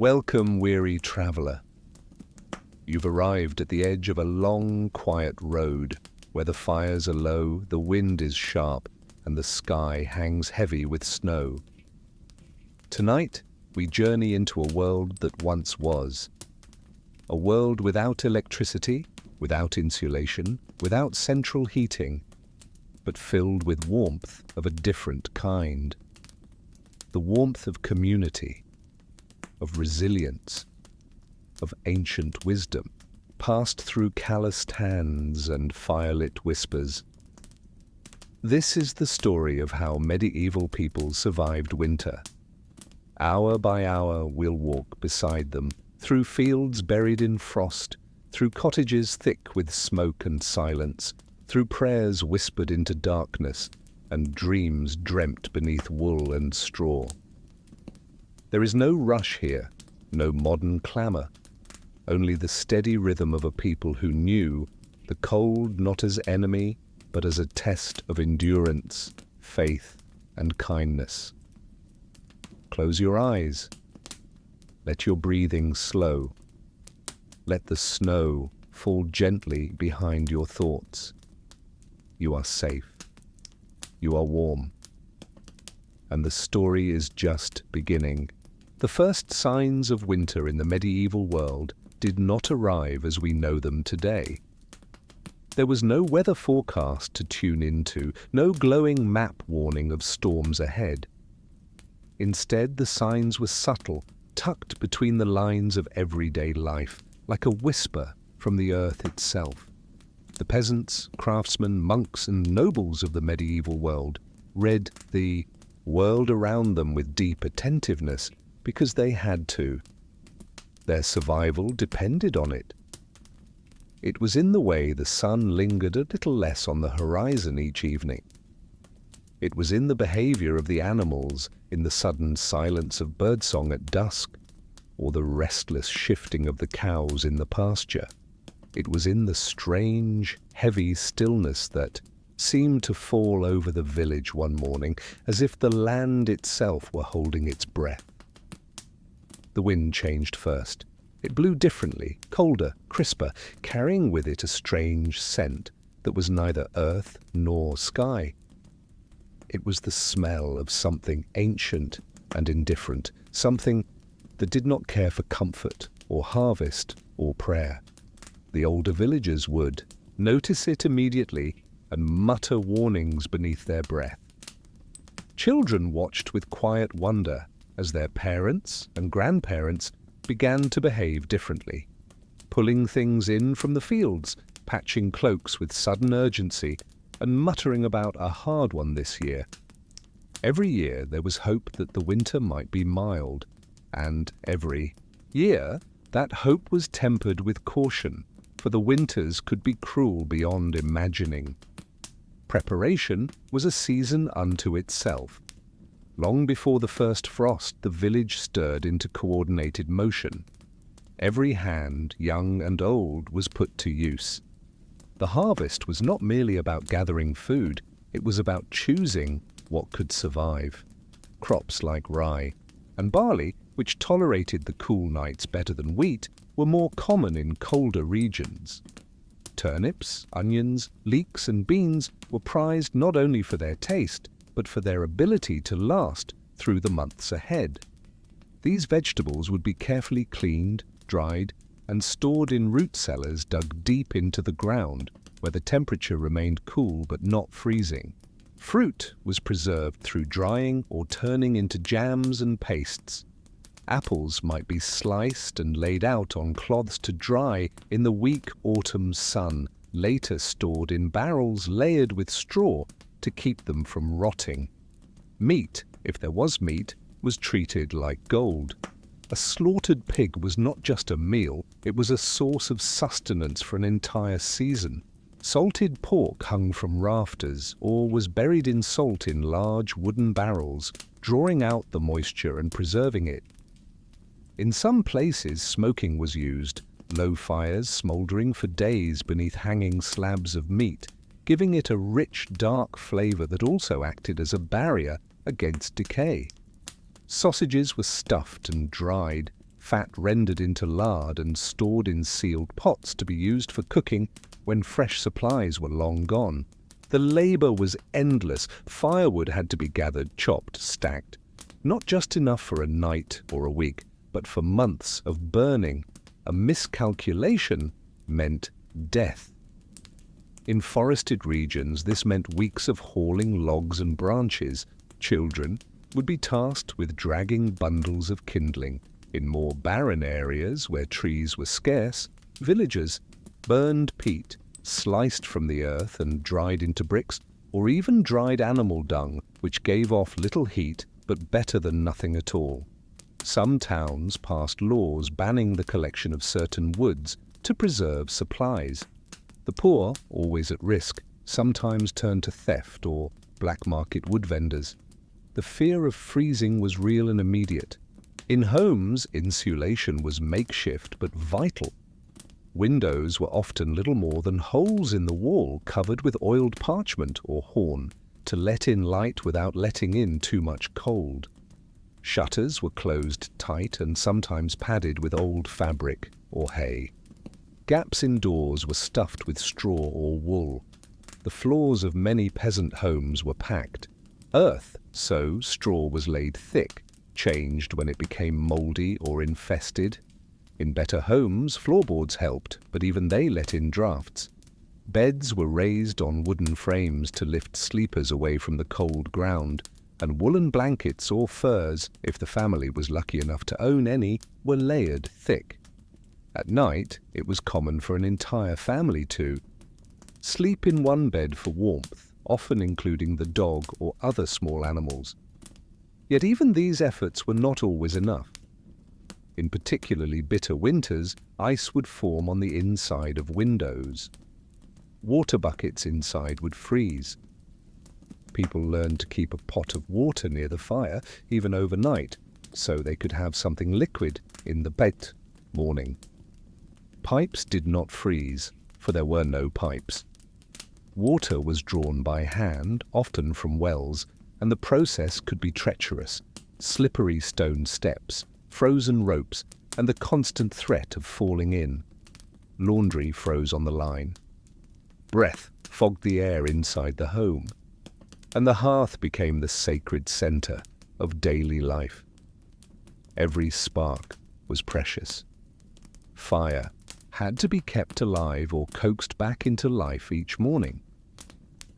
Welcome, weary traveller. You've arrived at the edge of a long, quiet road where the fires are low, the wind is sharp, and the sky hangs heavy with snow. Tonight, we journey into a world that once was. A world without electricity, without insulation, without central heating, but filled with warmth of a different kind. The warmth of community, of resilience, of ancient wisdom, passed through calloused hands and firelit whispers. This is the story of how medieval people survived winter. Hour by hour we'll walk beside them, through fields buried in frost, through cottages thick with smoke and silence, through prayers whispered into darkness, and dreams dreamt beneath wool and straw. There is no rush here, no modern clamour, only the steady rhythm of a people who knew the cold not as enemy, but as a test of endurance, faith, and kindness. Close your eyes. Let your breathing slow. Let the snow fall gently behind your thoughts. You are safe. You are warm. And the story is just beginning. The first signs of winter in the medieval world did not arrive as we know them today. There was no weather forecast to tune into, no glowing map warning of storms ahead. Instead, the signs were subtle, tucked between the lines of everyday life, like a whisper from the earth itself. The peasants, craftsmen, monks, and nobles of the medieval world read the world around them with deep attentiveness because they had to. Their survival depended on it. It was in the way the sun lingered a little less on the horizon each evening. It was in the behavior of the animals, in the sudden silence of birdsong at dusk, or the restless shifting of the cows in the pasture. It was in the strange, heavy stillness that seemed to fall over the village one morning, as if the land itself were holding its breath. The wind changed first. It blew differently, colder, crisper, carrying with it a strange scent that was neither earth nor sky. It was the smell of something ancient and indifferent, something that did not care for comfort or harvest or prayer. The older villagers would notice it immediately and mutter warnings beneath their breath. Children watched with quiet wonder as their parents and grandparents began to behave differently, pulling things in from the fields, patching cloaks with sudden urgency, and muttering about a hard one this year. Every year there was hope that the winter might be mild, and every year that hope was tempered with caution, for the winters could be cruel beyond imagining. Preparation was a season unto itself. Long before the first frost, the village stirred into coordinated motion. Every hand, young and old, was put to use. The harvest was not merely about gathering food, it was about choosing what could survive. Crops like rye and barley, which tolerated the cool nights better than wheat, were more common in colder regions. Turnips, onions, leeks, and beans were prized not only for their taste, but for their ability to last through the months ahead. These vegetables would be carefully cleaned, dried, and stored in root cellars dug deep into the ground, where the temperature remained cool but not freezing. Fruit was preserved through drying or turning into jams and pastes. Apples might be sliced and laid out on cloths to dry in the weak autumn sun, later stored in barrels layered with straw to keep them from rotting. Meat, if there was meat, was treated like gold. A slaughtered pig was not just a meal, it was a source of sustenance for an entire season. Salted pork hung from rafters or was buried in salt in large wooden barrels, drawing out the moisture and preserving it. In some places, smoking was used, low fires smouldering for days beneath hanging slabs of meat, giving it a rich, dark flavor that also acted as a barrier against decay. Sausages were stuffed and dried, fat rendered into lard and stored in sealed pots to be used for cooking when fresh supplies were long gone. The labor was endless. Firewood had to be gathered, chopped, stacked. Not just enough for a night or a week, but for months of burning. A miscalculation meant death. In forested regions, this meant weeks of hauling logs and branches. Children would be tasked with dragging bundles of kindling. In more barren areas where trees were scarce, villagers burned peat, sliced from the earth and dried into bricks, or even dried animal dung, which gave off little heat but better than nothing at all. Some towns passed laws banning the collection of certain woods to preserve supplies. The poor, always at risk, sometimes turned to theft or black market wood vendors. The fear of freezing was real and immediate. In homes, insulation was makeshift but vital. Windows were often little more than holes in the wall covered with oiled parchment or horn to let in light without letting in too much cold. Shutters were closed tight and sometimes padded with old fabric or hay. Gaps in doors were stuffed with straw or wool. The floors of many peasant homes were packed. Earth, so straw was laid thick, changed when it became mouldy or infested. In better homes, floorboards helped, but even they let in drafts. Beds were raised on wooden frames to lift sleepers away from the cold ground, and woolen blankets or furs, if the family was lucky enough to own any, were layered thick. At night, it was common for an entire family to sleep in one bed for warmth, often including the dog or other small animals. Yet even these efforts were not always enough. In particularly bitter winters, ice would form on the inside of windows. Water buckets inside would freeze. People learned to keep a pot of water near the fire, even overnight, so they could have something liquid in the bed morning. Pipes did not freeze, for there were no pipes. Water was drawn by hand, often from wells, and the process could be treacherous. Slippery stone steps, frozen ropes, and the constant threat of falling in. Laundry froze on the line. Breath fogged the air inside the home, and the hearth became the sacred center of daily life. Every spark was precious. Fire had to be kept alive or coaxed back into life each morning.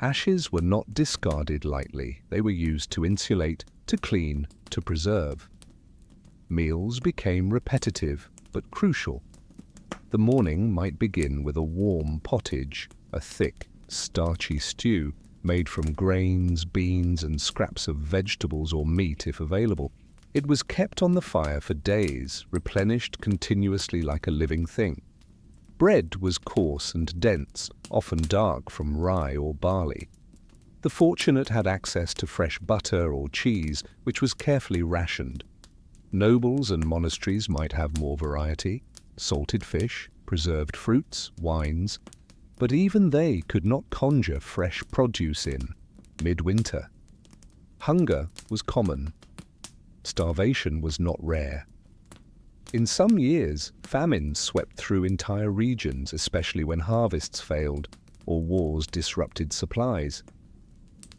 Ashes were not discarded lightly. They were used to insulate, to clean, to preserve. Meals became repetitive but crucial. The morning might begin with a warm pottage, a thick, starchy stew made from grains, beans, and scraps of vegetables or meat if available. It was kept on the fire for days, replenished continuously like a living thing. Bread was coarse and dense, often dark from rye or barley. The fortunate had access to fresh butter or cheese, which was carefully rationed. Nobles and monasteries might have more variety, salted fish, preserved fruits, wines, but even they could not conjure fresh produce in midwinter. Hunger was common. Starvation was not rare. In some years, famines swept through entire regions, especially when harvests failed or wars disrupted supplies.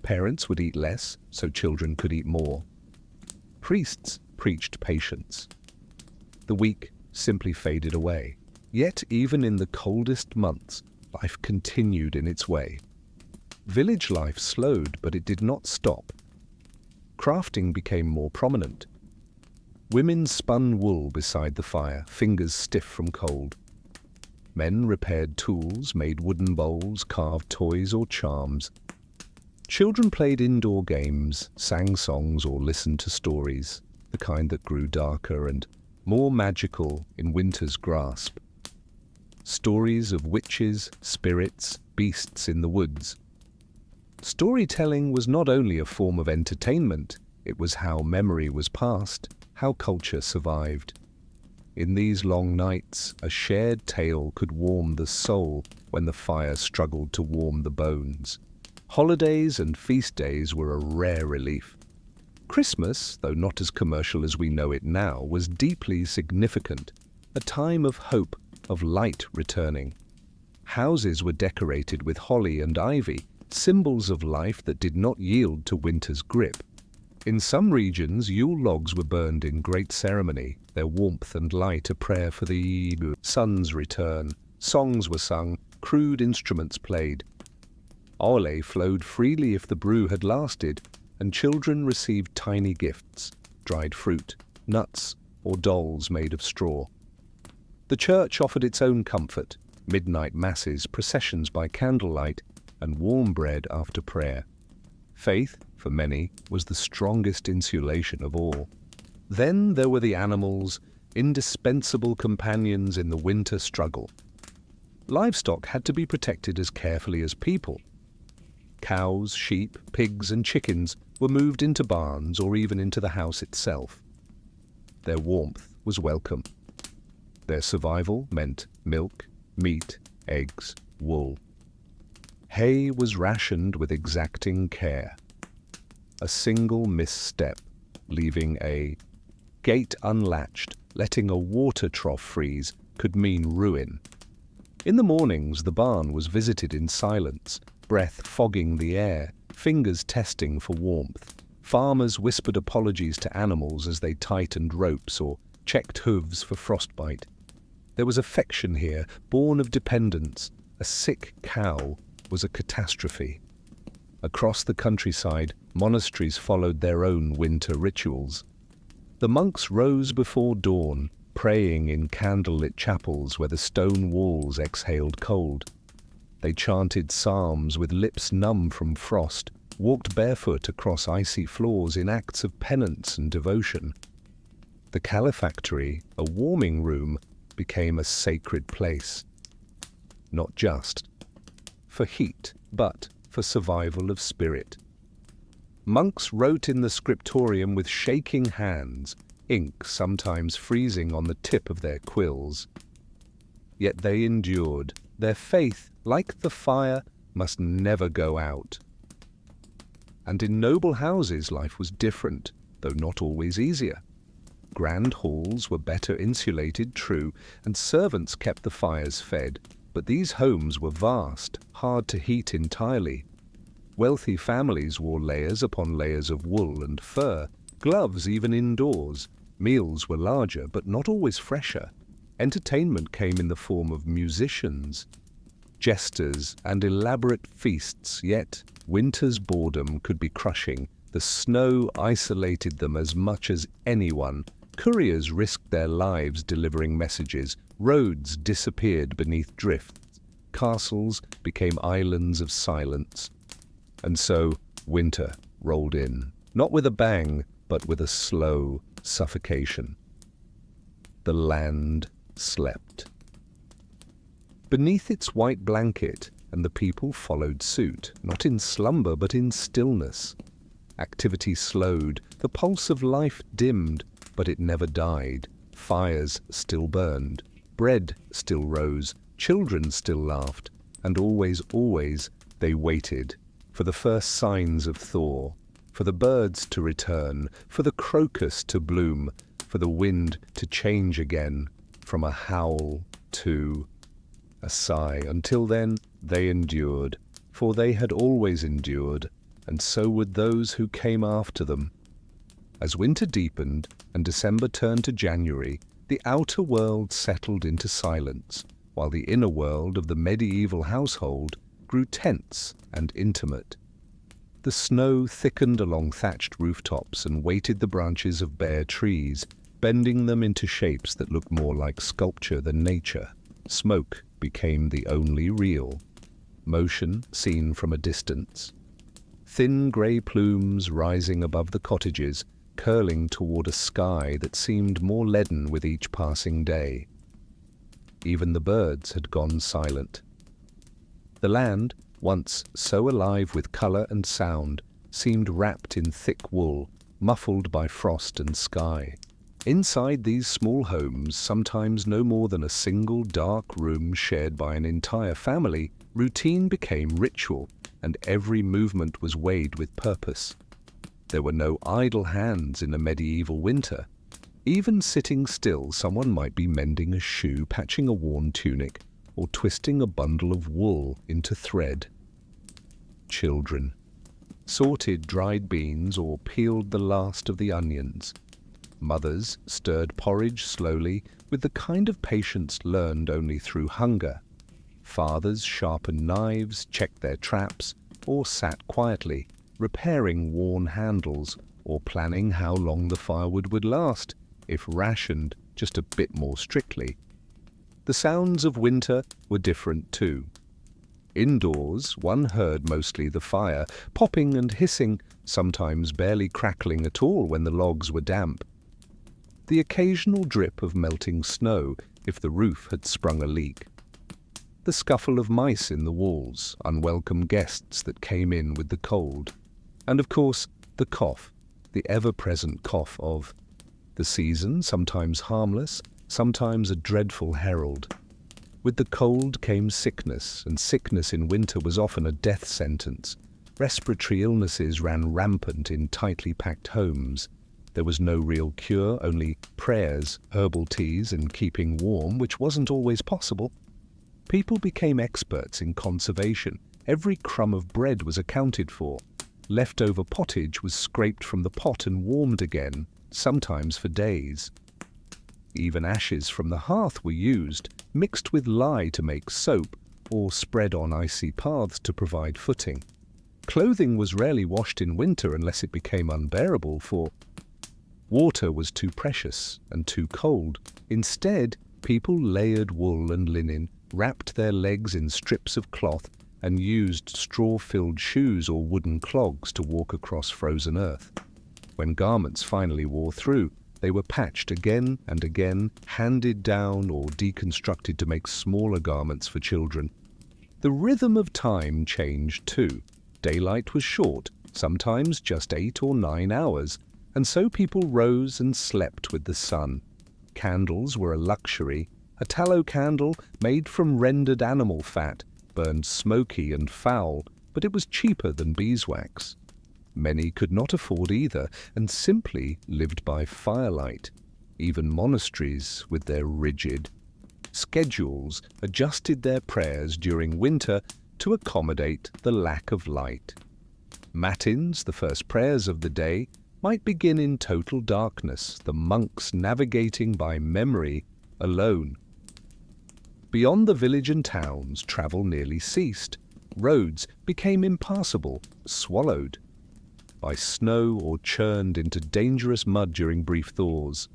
Parents would eat less, so children could eat more. Priests preached patience. The weak simply faded away. Yet even in the coldest months, life continued in its way. Village life slowed, but it did not stop. Crafting became more prominent. Women spun wool beside the fire, fingers stiff from cold. Men repaired tools, made wooden bowls, carved toys or charms. Children played indoor games, sang songs or listened to stories, the kind that grew darker and more magical in winter's grasp. Stories of witches, spirits, beasts in the woods. Storytelling was not only a form of entertainment, it was how memory was passed, how culture survived. In these long nights, a shared tale could warm the soul when the fire struggled to warm the bones. Holidays and feast days were a rare relief. Christmas, though not as commercial as we know it now, was deeply significant, a time of hope, of light returning. Houses were decorated with holly and ivy, symbols of life that did not yield to winter's grip. In some regions, Yule logs were burned in great ceremony, their warmth and light a prayer for the sun's return. Songs were sung, crude instruments played. Ale flowed freely if the brew had lasted, and children received tiny gifts, dried fruit, nuts, or dolls made of straw. The church offered its own comfort, midnight masses, processions by candlelight, and warm bread after prayer. Faith, for many, was the strongest insulation of all. Then there were the animals, indispensable companions in the winter struggle. Livestock had to be protected as carefully as people. Cows, sheep, pigs, and chickens were moved into barns or even into the house itself. Their warmth was welcome. Their survival meant milk, meat, eggs, wool. Hay was rationed with exacting care. A single misstep, leaving a gate unlatched, letting a water trough freeze, could mean ruin. In the mornings, the barn was visited in silence, breath fogging the air, fingers testing for warmth. Farmers whispered apologies to animals as they tightened ropes or checked hooves for frostbite. There was affection here, born of dependence. A sick cow was a catastrophe. Across the countryside, monasteries followed their own winter rituals. The monks rose before dawn, praying in candlelit chapels where the stone walls exhaled cold. They chanted psalms with lips numb from frost, walked barefoot across icy floors in acts of penance and devotion. The calefactory, a warming room, became a sacred place. Not just for heat, but for survival of spirit. Monks wrote in the scriptorium with shaking hands, ink sometimes freezing on the tip of their quills. Yet they endured. Their faith, like the fire, must never go out. And in noble houses life was different, though not always easier. Grand halls were better insulated, true, and servants kept the fires fed, but these homes were vast, hard to heat entirely. Wealthy families wore layers upon layers of wool and fur, gloves even indoors. Meals were larger, but not always fresher. Entertainment came in the form of musicians, jesters, and elaborate feasts, yet winter's boredom could be crushing. The snow isolated them as much as anyone. Couriers risked their lives delivering messages. Roads disappeared beneath drifts. Castles became islands of silence. And so winter rolled in, not with a bang, but with a slow suffocation. The land slept. Beneath its white blanket, and the people followed suit, not in slumber but in stillness. Activity slowed, the pulse of life dimmed, but it never died. Fires still burned, bread still rose, children still laughed, and always, always they waited for the first signs of thaw, for the birds to return, for the crocus to bloom, for the wind to change again, from a howl to a sigh. Until then, they endured, for they had always endured, and so would those who came after them. As winter deepened and December turned to January, the outer world settled into silence, while the inner world of the medieval household grew tense and intimate. The snow thickened along thatched rooftops and weighted the branches of bare trees, bending them into shapes that looked more like sculpture than nature. Smoke became the only real. Motion seen from a distance. Thin grey plumes rising above the cottages, curling toward a sky that seemed more leaden with each passing day. Even the birds had gone silent. The land, once so alive with colour and sound, seemed wrapped in thick wool, muffled by frost and sky. Inside these small homes, sometimes no more than a single dark room shared by an entire family, routine became ritual, and every movement was weighed with purpose. There were no idle hands in a medieval winter. Even sitting still, someone might be mending a shoe, patching a worn tunic, or twisting a bundle of wool into thread. Children sorted dried beans or peeled the last of the onions. Mothers stirred porridge slowly with the kind of patience learned only through hunger. Fathers sharpened knives, checked their traps, or sat quietly, repairing worn handles or planning how long the firewood would last if rationed just a bit more strictly. The sounds of winter were different too. Indoors, one heard mostly the fire, popping and hissing, sometimes barely crackling at all when the logs were damp. The occasional drip of melting snow if the roof had sprung a leak. The scuffle of mice in the walls, unwelcome guests that came in with the cold. And of course, the cough, the ever-present cough of the season, sometimes harmless, sometimes a dreadful herald. With the cold came sickness, and sickness in winter was often a death sentence. Respiratory illnesses ran rampant in tightly packed homes. There was no real cure, only prayers, herbal teas, and keeping warm, which wasn't always possible. People became experts in conservation. Every crumb of bread was accounted for. Leftover pottage was scraped from the pot and warmed again, sometimes for days. Even ashes from the hearth were used, mixed with lye to make soap, or spread on icy paths to provide footing. Clothing was rarely washed in winter unless it became unbearable, for water was too precious and too cold. Instead, people layered wool and linen, wrapped their legs in strips of cloth, and used straw-filled shoes or wooden clogs to walk across frozen earth. When garments finally wore through, they were patched again and again, handed down or deconstructed to make smaller garments for children. The rhythm of time changed too. Daylight was short, sometimes just 8 or 9 hours, and so people rose and slept with the sun. Candles were a luxury. A tallow candle made from rendered animal fat burned smoky and foul, but it was cheaper than beeswax. Many could not afford either and simply lived by firelight. Even monasteries, with their rigid schedules, adjusted their prayers during winter to accommodate the lack of light. Matins, the first prayers of the day, might begin in total darkness, the monks navigating by memory alone. Beyond the village and towns, travel nearly ceased. Roads became impassable, swallowed by snow or churned into dangerous mud during brief thaws.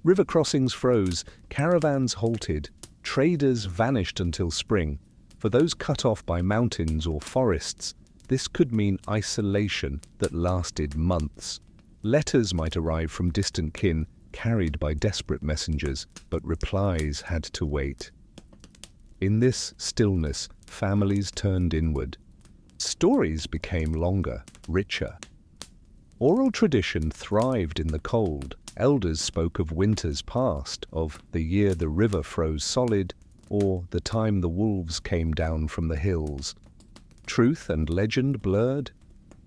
River crossings froze, caravans halted, traders vanished until spring. For those cut off by mountains or forests, this could mean isolation that lasted months. Letters might arrive from distant kin, carried by desperate messengers, but replies had to wait. In this stillness, families turned inward. Stories became longer, richer. Oral tradition thrived in the cold. Elders spoke of winters past, of the year the river froze solid, or the time the wolves came down from the hills. Truth and legend blurred.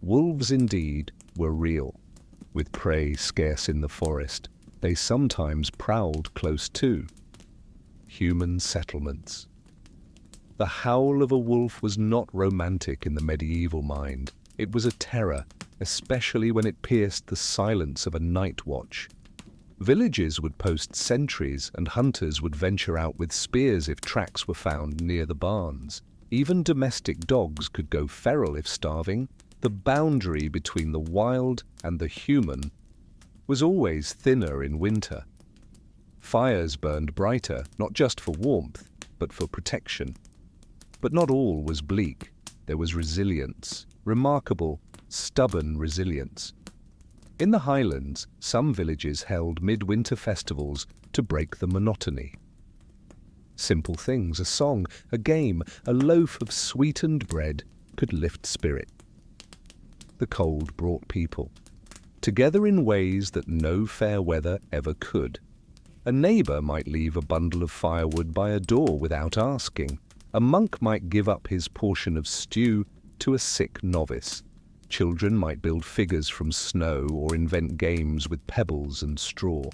Wolves indeed were real. With prey scarce in the forest, they sometimes prowled close to human settlements. The howl of a wolf was not romantic in the medieval mind. It was a terror, especially when it pierced the silence of a night watch. Villages would post sentries, and hunters would venture out with spears if tracks were found near the barns. Even domestic dogs could go feral if starving. The boundary between the wild and the human was always thinner in winter. Fires burned brighter, not just for warmth, but for protection. But not all was bleak. There was resilience, remarkable, stubborn resilience. In the Highlands, some villages held midwinter festivals to break the monotony. Simple things, a song, a game, a loaf of sweetened bread could lift spirit. The cold brought people together in ways that no fair weather ever could. A neighbor might leave a bundle of firewood by a door without asking. A monk might give up his portion of stew to a sick novice. Children might build figures from snow or invent games with pebbles and straw.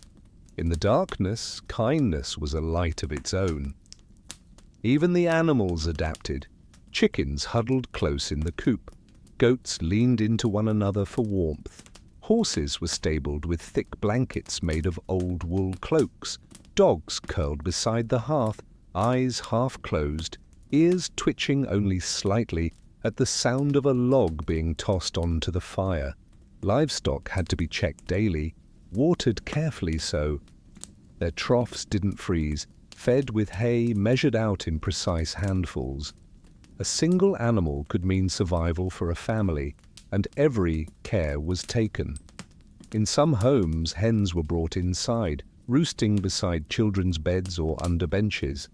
In the darkness, kindness was a light of its own. Even the animals adapted. Chickens huddled close in the coop. Goats leaned into one another for warmth. Horses were stabled with thick blankets made of old wool cloaks. Dogs curled beside the hearth, eyes half closed, ears twitching only slightly at the sound of a log being tossed onto the fire. Livestock had to be checked daily, watered carefully so. Their troughs didn't freeze, fed with hay measured out in precise handfuls. A single animal could mean survival for a family, and every care was taken. In some homes, hens were brought inside, roosting beside children's beds or under benches.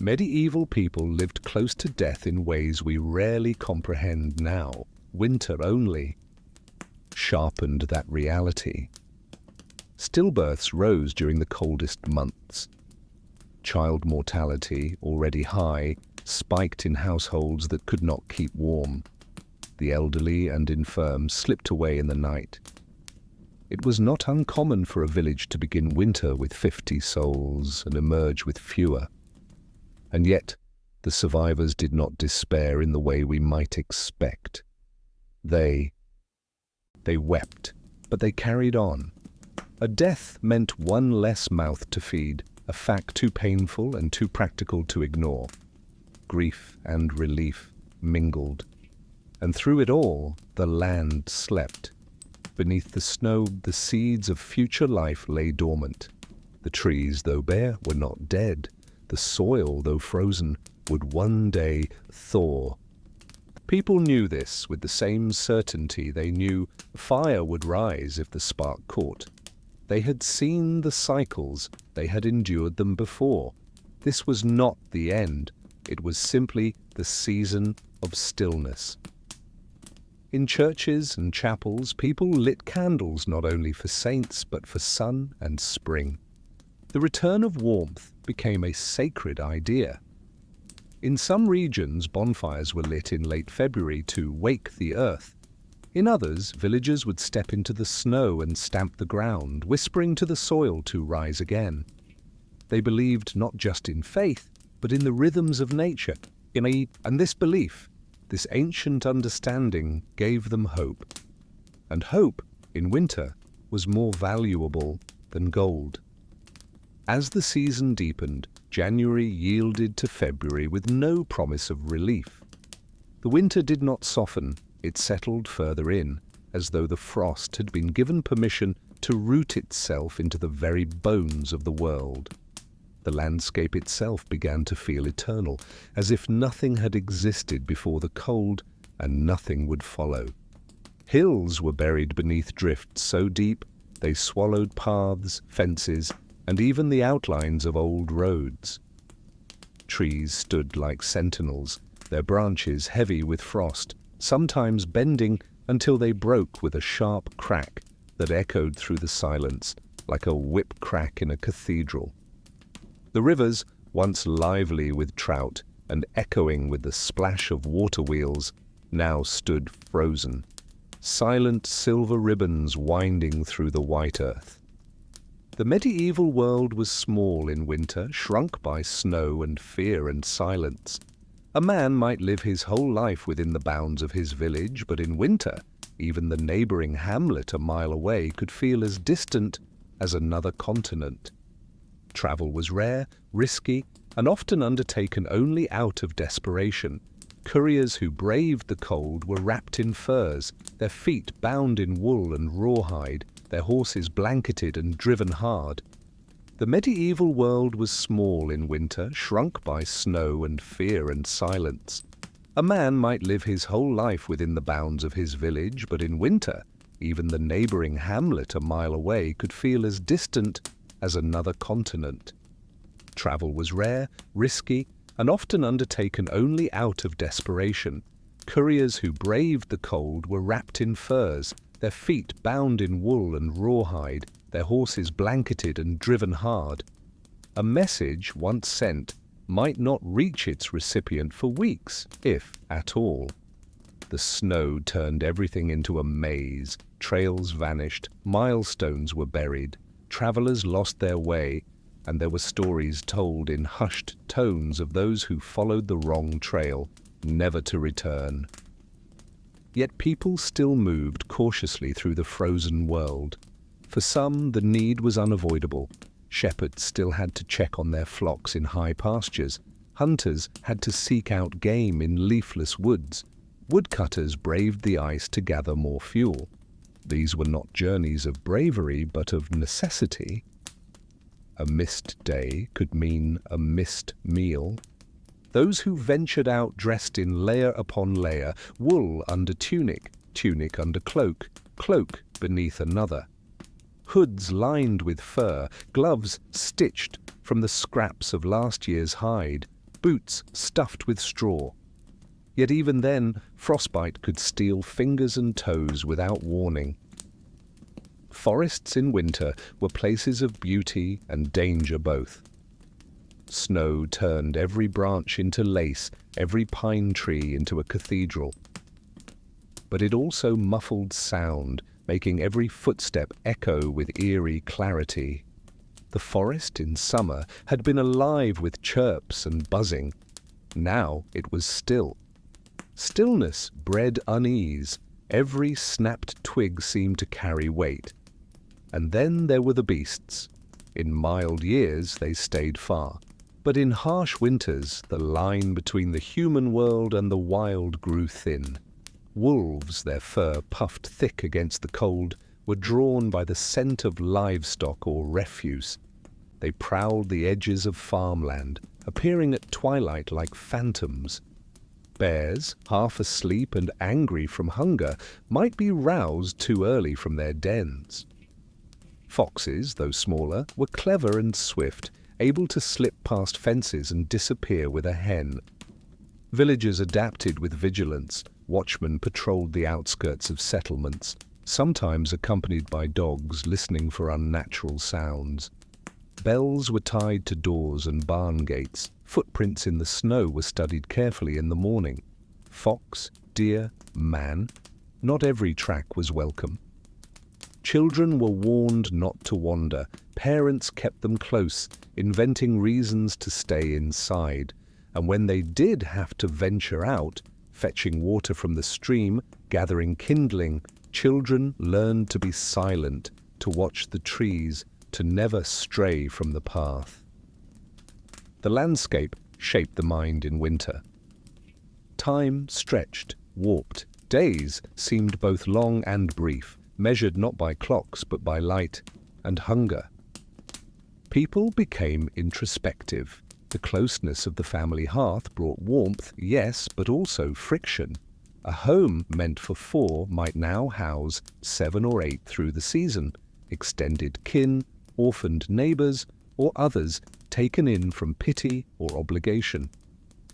Medieval people lived close to death in ways we rarely comprehend now. Winter only sharpened that reality. Stillbirths rose during the coldest months. Child mortality, already high, spiked in households that could not keep warm. The elderly and infirm slipped away in the night. It was not uncommon for a village to begin winter with 50 souls and emerge with fewer. And yet, the survivors did not despair in the way we might expect. They wept, but they carried on. A death meant one less mouth to feed, a fact too painful and too practical to ignore. Grief and relief mingled, and through it all, the land slept. Beneath the snow, the seeds of future life lay dormant. The trees, though bare, were not dead. The soil, though frozen, would one day thaw. People knew this with the same certainty they knew fire would rise if the spark caught. They had seen the cycles, they had endured them before. This was not the end, it was simply the season of stillness. In churches and chapels, people lit candles not only for saints but for sun and spring. The return of warmth became a sacred idea. In some regions, bonfires were lit in late February to wake the earth. In others, villagers would step into the snow and stamp the ground, whispering to the soil to rise again. They believed not just in faith, but in the rhythms of nature. And this belief, this ancient understanding, gave them hope. And hope, in winter, was more valuable than gold. As the season deepened, January yielded to February with no promise of relief. The winter did not soften, it settled further in, as though the frost had been given permission to root itself into the very bones of the world. The landscape itself began to feel eternal, as if nothing had existed before the cold and nothing would follow. Hills were buried beneath drifts so deep they swallowed paths, fences, and even the outlines of old roads. Trees stood like sentinels, their branches heavy with frost, sometimes bending until they broke with a sharp crack that echoed through the silence like a whip crack in a cathedral. The rivers, once lively with trout and echoing with the splash of water wheels, now stood frozen, silent silver ribbons winding through the white earth. The medieval world was small in winter, shrunk by snow and fear and silence. A man might live his whole life within the bounds of his village, but in winter, even the neighboring hamlet a mile away could feel as distant as another continent. Travel was rare, risky, and often undertaken only out of desperation. Couriers who braved the cold were wrapped in furs, their feet bound in wool and rawhide, their horses blanketed and driven hard. The medieval world was small in winter, shrunk by snow and fear and silence. A man might live his whole life within the bounds of his village, but in winter, even the neighboring hamlet a mile away could feel as distant as another continent. Travel was rare, risky, and often undertaken only out of desperation. Couriers who braved the cold were wrapped in furs, their feet bound in wool and rawhide, their horses blanketed and driven hard. A message once sent might not reach its recipient for weeks, if at all. The snow turned everything into a maze. Trails vanished, milestones were buried, travelers lost their way, and there were stories told in hushed tones of those who followed the wrong trail, never to return. Yet people still moved cautiously through the frozen world. For some, the need was unavoidable. Shepherds still had to check on their flocks in high pastures. Hunters had to seek out game in leafless woods. Woodcutters braved the ice to gather more fuel. These were not journeys of bravery, but of necessity. A missed day could mean a missed meal. Those who ventured out dressed in layer upon layer, wool under tunic, tunic under cloak, cloak beneath another. Hoods lined with fur, gloves stitched from the scraps of last year's hide, boots stuffed with straw. Yet even then, frostbite could steal fingers and toes without warning. Forests in winter were places of beauty and danger both. Snow turned every branch into lace, every pine tree into a cathedral. But it also muffled sound, making every footstep echo with eerie clarity. The forest in summer had been alive with chirps and buzzing. Now it was still. Stillness bred unease. Every snapped twig seemed to carry weight. And then there were the beasts. In mild years they stayed far, but in harsh winters the line between the human world and the wild grew thin. Wolves, their fur puffed thick against the cold, were drawn by the scent of livestock or refuse. They prowled the edges of farmland, appearing at twilight like phantoms. Bears, half asleep and angry from hunger, might be roused too early from their dens. Foxes, though smaller, were clever and swift, able to slip past fences and disappear with a hen. Villagers adapted with vigilance. Watchmen patrolled the outskirts of settlements, sometimes accompanied by dogs listening for unnatural sounds. Bells were tied to doors and barn gates. Footprints in the snow were studied carefully in the morning. Fox, deer, man, not every track was welcome. Children were warned not to wander. Parents kept them close, inventing reasons to stay inside. And when they did have to venture out, fetching water from the stream, gathering kindling, children learned to be silent, to watch the trees, to never stray from the path. The landscape shaped the mind in winter. Time stretched, warped. Days seemed both long and brief, measured not by clocks but by light and hunger. People became introspective. The closeness of the family hearth brought warmth, yes, but also friction. A home meant for 4 might now house 7 or 8 through the season, extended kin, orphaned neighbors, or others taken in from pity or obligation.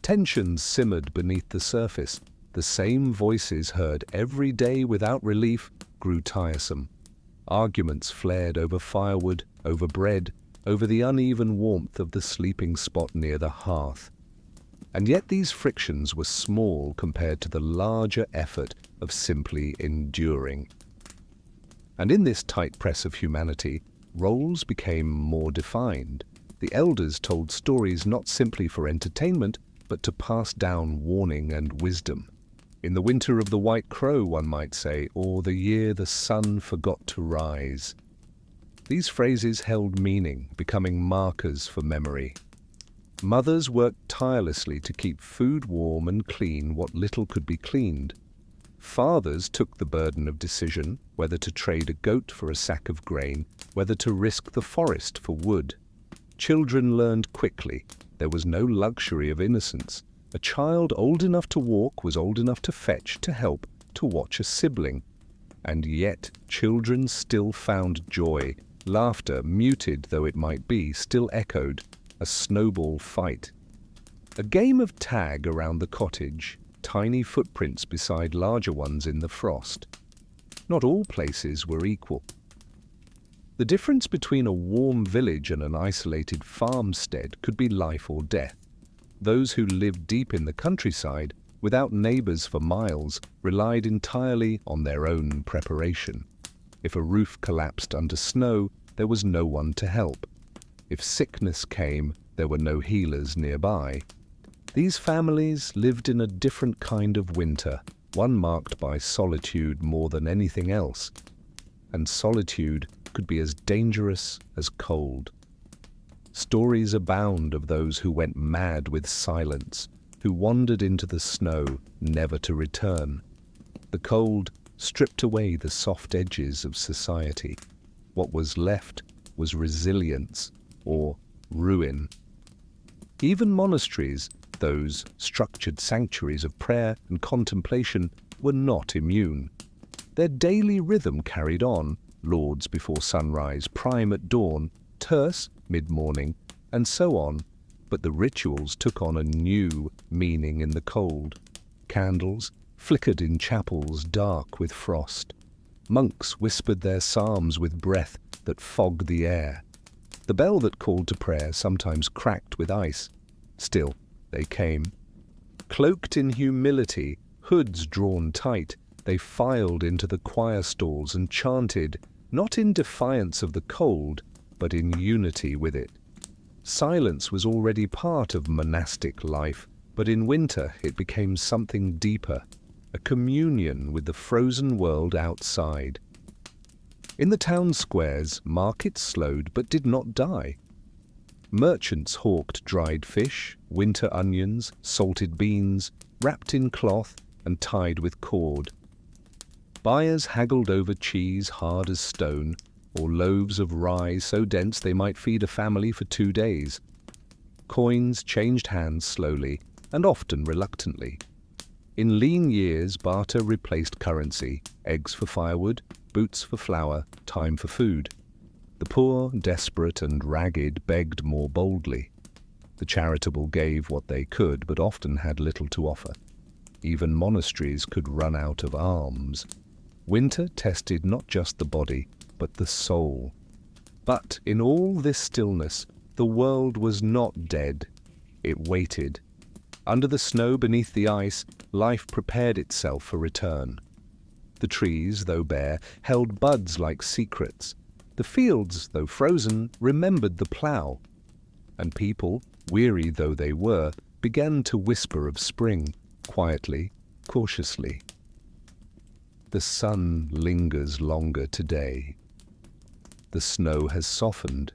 Tensions simmered beneath the surface. The same voices heard every day without relief grew tiresome. Arguments flared over firewood, over bread, over the uneven warmth of the sleeping spot near the hearth. And yet these frictions were small compared to the larger effort of simply enduring. And in this tight press of humanity, roles became more defined. The elders told stories not simply for entertainment, but to pass down warning and wisdom. In the winter of the white crow, one might say, or the year the sun forgot to rise. These phrases held meaning, becoming markers for memory. Mothers worked tirelessly to keep food warm and clean what little could be cleaned. Fathers took the burden of decision, whether to trade a goat for a sack of grain, whether to risk the forest for wood. Children learned quickly. There was no luxury of innocence. A child old enough to walk was old enough to fetch, to help, to watch a sibling. And yet children still found joy. Laughter, muted though it might be, still echoed. A snowball fight. A game of tag around the cottage, tiny footprints beside larger ones in the frost. Not all places were equal. The difference between a warm village and an isolated farmstead could be life or death. Those who lived deep in the countryside without neighbors for miles, relied entirely on their own preparation. If a roof collapsed under snow, there was no one to help. If sickness came, there were no healers nearby. These families lived in a different kind of winter, one marked by solitude more than anything else. And solitude could be as dangerous as cold. Stories abound of those who went mad with silence, who wandered into the snow, never to return. The cold stripped away the soft edges of society. What was left was resilience or ruin. Even monasteries, those structured sanctuaries of prayer and contemplation, were not immune. Their daily rhythm carried on, lauds before sunrise, prime at dawn, terce mid-morning, and so on, but the rituals took on a new meaning in the cold. Candles flickered in chapels dark with frost. Monks whispered their psalms with breath that fogged the air. The bell that called to prayer sometimes cracked with ice. Still, they came. Cloaked in humility, hoods drawn tight, they filed into the choir stalls and chanted, not in defiance of the cold, but in unity with it. Silence was already part of monastic life, but in winter it became something deeper, a communion with the frozen world outside. In the town squares, markets slowed but did not die. Merchants hawked dried fish, winter onions, salted beans, wrapped in cloth and tied with cord. Buyers haggled over cheese hard as stone, or loaves of rye so dense they might feed a family for 2 days. Coins changed hands slowly, and often reluctantly. In lean years, barter replaced currency, eggs for firewood, boots for flour, time for food. The poor, desperate and ragged begged more boldly. The charitable gave what they could, but often had little to offer. Even monasteries could run out of alms. Winter tested not just the body, but the soul. But in all this stillness, the world was not dead. It waited. Under the snow beneath the ice, life prepared itself for return. The trees, though bare, held buds like secrets. The fields, though frozen, remembered the plough. And people, weary though they were, began to whisper of spring, quietly, cautiously. The sun lingers longer today. The snow has softened.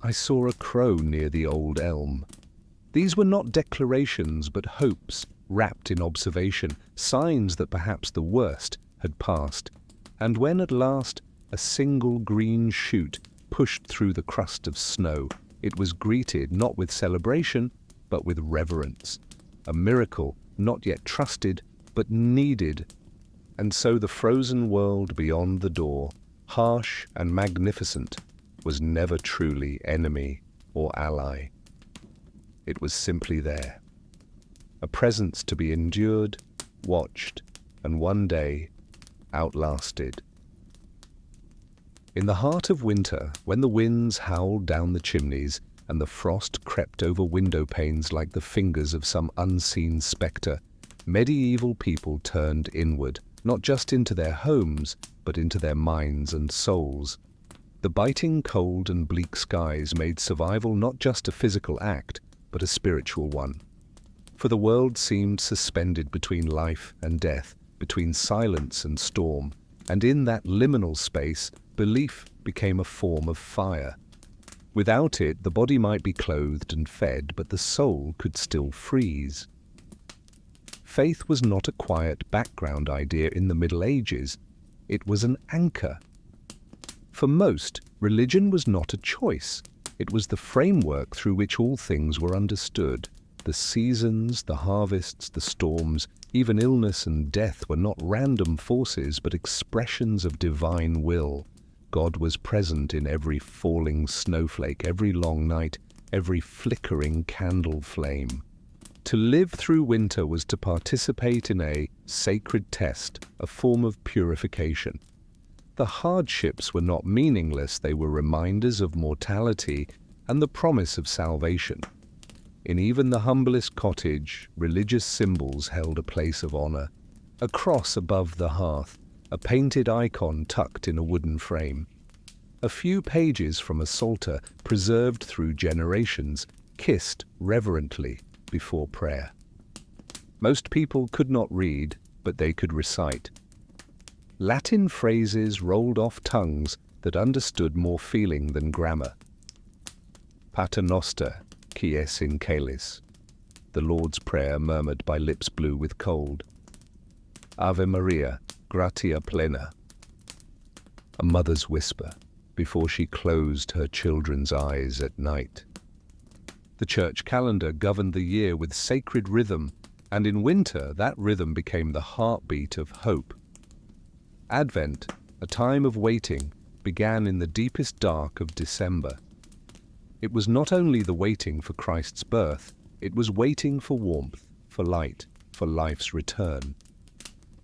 I saw a crow near the old elm. These were not declarations, but hopes, wrapped in observation, signs that perhaps the worst had passed. And when at last a single green shoot pushed through the crust of snow, it was greeted not with celebration, but with reverence. A miracle not yet trusted, but needed. And so the frozen world beyond the door, harsh and magnificent, was never truly enemy or ally. It was simply there, a presence to be endured, watched, and one day outlasted. In the heart of winter, when the winds howled down the chimneys and the frost crept over window panes like the fingers of some unseen spectre, medieval people turned inward, not just into their homes, but into their minds and souls. The biting cold and bleak skies made survival not just a physical act, but a spiritual one. For the world seemed suspended between life and death, between silence and storm, and in that liminal space, belief became a form of fire. Without it, the body might be clothed and fed, but the soul could still freeze. Faith was not a quiet background idea in the Middle Ages. It was an anchor. For most, religion was not a choice. It was the framework through which all things were understood. The seasons, the harvests, the storms, even illness and death were not random forces, but expressions of divine will. God was present in every falling snowflake, every long night, every flickering candle flame. To live through winter was to participate in a sacred test, a form of purification. The hardships were not meaningless, they were reminders of mortality and the promise of salvation. In even the humblest cottage, religious symbols held a place of honor. A cross above the hearth, a painted icon tucked in a wooden frame. A few pages from a psalter, preserved through generations, kissed reverently before prayer. Most people could not read, but they could recite. Latin phrases rolled off tongues that understood more feeling than grammar. Pater Noster, qui es in caelis, the Lord's Prayer murmured by lips blue with cold. Ave Maria, gratia plena, a mother's whisper before she closed her children's eyes at night. The church calendar governed the year with sacred rhythm, and in winter that rhythm became the heartbeat of hope. Advent, a time of waiting, began in the deepest dark of December. It was not only the waiting for Christ's birth, it was waiting for warmth, for light, for life's return.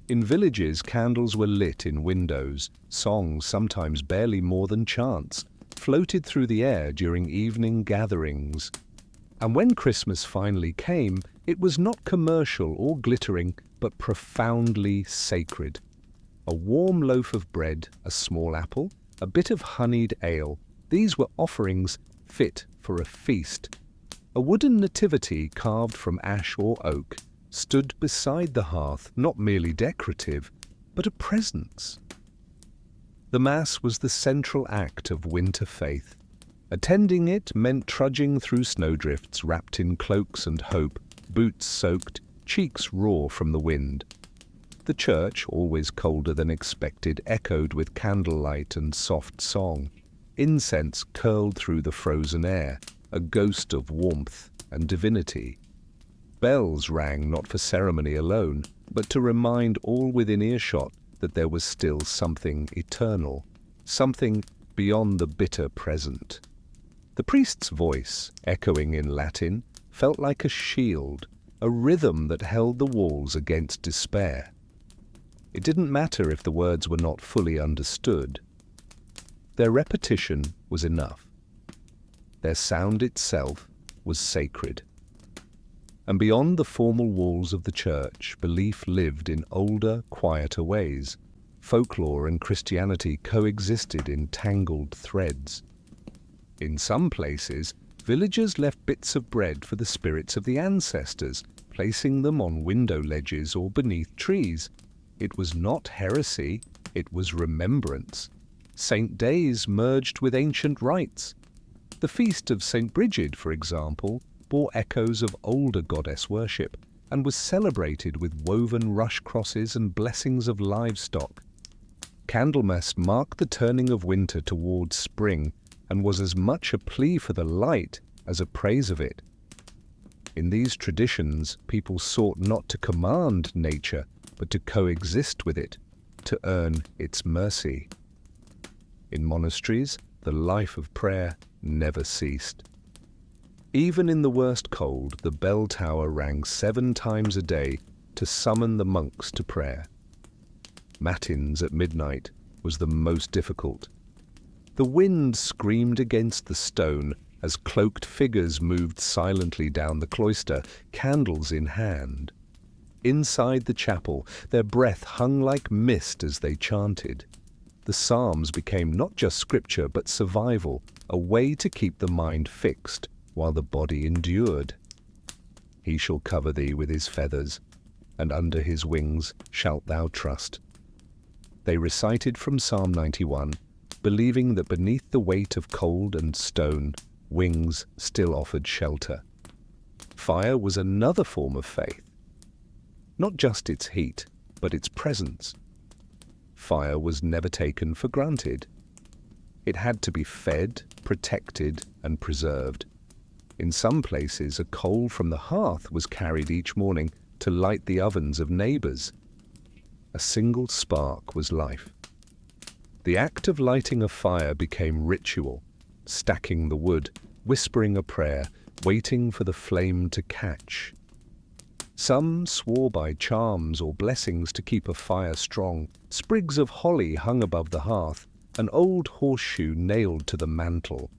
In villages, candles were lit in windows. Songs, sometimes barely more than chants, floated through the air during evening gatherings. And when Christmas finally came, it was not commercial or glittering, but profoundly sacred. A warm loaf of bread, a small apple, a bit of honeyed ale, these were offerings fit for a feast. A wooden nativity carved from ash or oak stood beside the hearth, not merely decorative, but a presence. The Mass was the central act of winter faith. Attending it meant trudging through snowdrifts wrapped in cloaks and hope, boots soaked, cheeks raw from the wind. The church, always colder than expected, echoed with candlelight and soft song. Incense curled through the frozen air, a ghost of warmth and divinity. Bells rang not for ceremony alone, but to remind all within earshot that there was still something eternal, something beyond the bitter present. The priest's voice, echoing in Latin, felt like a shield, a rhythm that held the walls against despair. It didn't matter if the words were not fully understood. Their repetition was enough. Their sound itself was sacred. And beyond the formal walls of the church, belief lived in older, quieter ways. Folklore and Christianity coexisted in tangled threads. In some places, villagers left bits of bread for the spirits of the ancestors, placing them on window ledges or beneath trees. It was not heresy, it was remembrance. Saint days merged with ancient rites. The feast of St. Bridget, for example, bore echoes of older goddess worship and was celebrated with woven rush crosses and blessings of livestock. Candlemas marked the turning of winter towards spring and was as much a plea for the light as a praise of it. In these traditions, people sought not to command nature, but to coexist with it, to earn its mercy. In monasteries, the life of prayer never ceased. Even in the worst cold, the bell tower rang 7 times a day to summon the monks to prayer. Matins at midnight was the most difficult. The wind screamed against the stone as cloaked figures moved silently down the cloister, candles in hand. Inside the chapel, their breath hung like mist as they chanted. The Psalms became not just scripture but survival, a way to keep the mind fixed while the body endured. He shall cover thee with his feathers, and under his wings shalt thou trust. They recited from Psalm 91, believing that beneath the weight of cold and stone, wings still offered shelter. Fire was another form of faith. Not just its heat, but its presence. Fire was never taken for granted. It had to be fed, protected, and preserved. In some places, a coal from the hearth was carried each morning to light the ovens of neighbors. A single spark was life. The act of lighting a fire became ritual, stacking the wood, whispering a prayer, waiting for the flame to catch. Some swore by charms or blessings to keep a fire strong. Sprigs of holly hung above the hearth, an old horseshoe nailed to the mantle.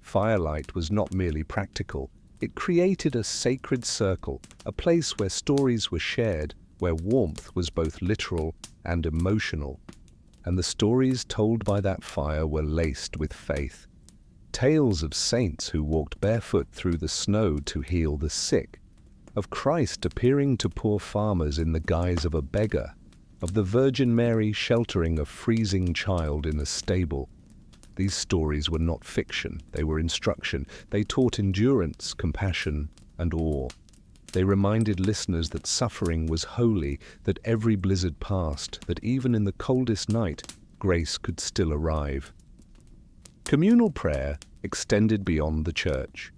Firelight was not merely practical, It created a sacred circle, a place where stories were shared, where warmth was both literal and emotional. And the stories told by that fire were laced with faith. Tales of saints who walked barefoot through the snow to heal the sick, of Christ appearing to poor farmers in the guise of a beggar, of the Virgin Mary sheltering a freezing child in a stable. These stories were not fiction, they were instruction. They taught endurance, compassion, and awe. They reminded listeners that suffering was holy, that every blizzard passed, that even in the coldest night, grace could still arrive. Communal prayer extended beyond the church.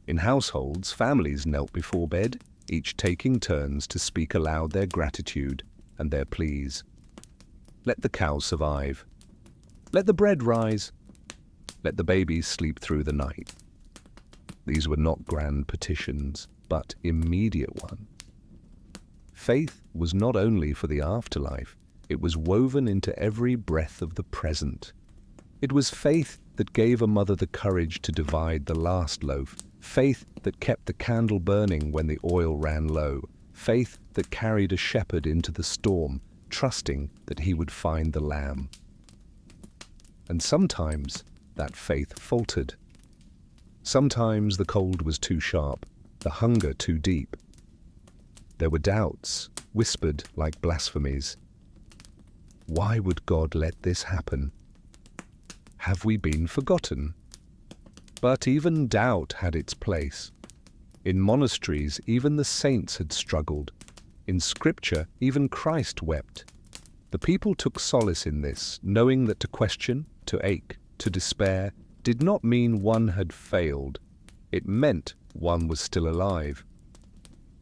In households, families knelt before bed, each taking turns to speak aloud their gratitude and their pleas. Let the cow survive. Let the bread rise. Let the babies sleep through the night. These were not grand petitions, but immediate ones. Faith was not only for the afterlife, it was woven into every breath of the present. It was faith that gave a mother the courage to divide the last loaf, faith that kept the candle burning when the oil ran low, faith that carried a shepherd into the storm, trusting that he would find the lamb. And sometimes that faith faltered. Sometimes the cold was too sharp, the hunger too deep. There were doubts, whispered like blasphemies. Why would God let this happen? Have we been forgotten? But even doubt had its place. In monasteries, even the saints had struggled. In Scripture, even Christ wept. The people took solace in this, knowing that to question, to ache, to despair, did not mean one had failed. It meant one was still alive,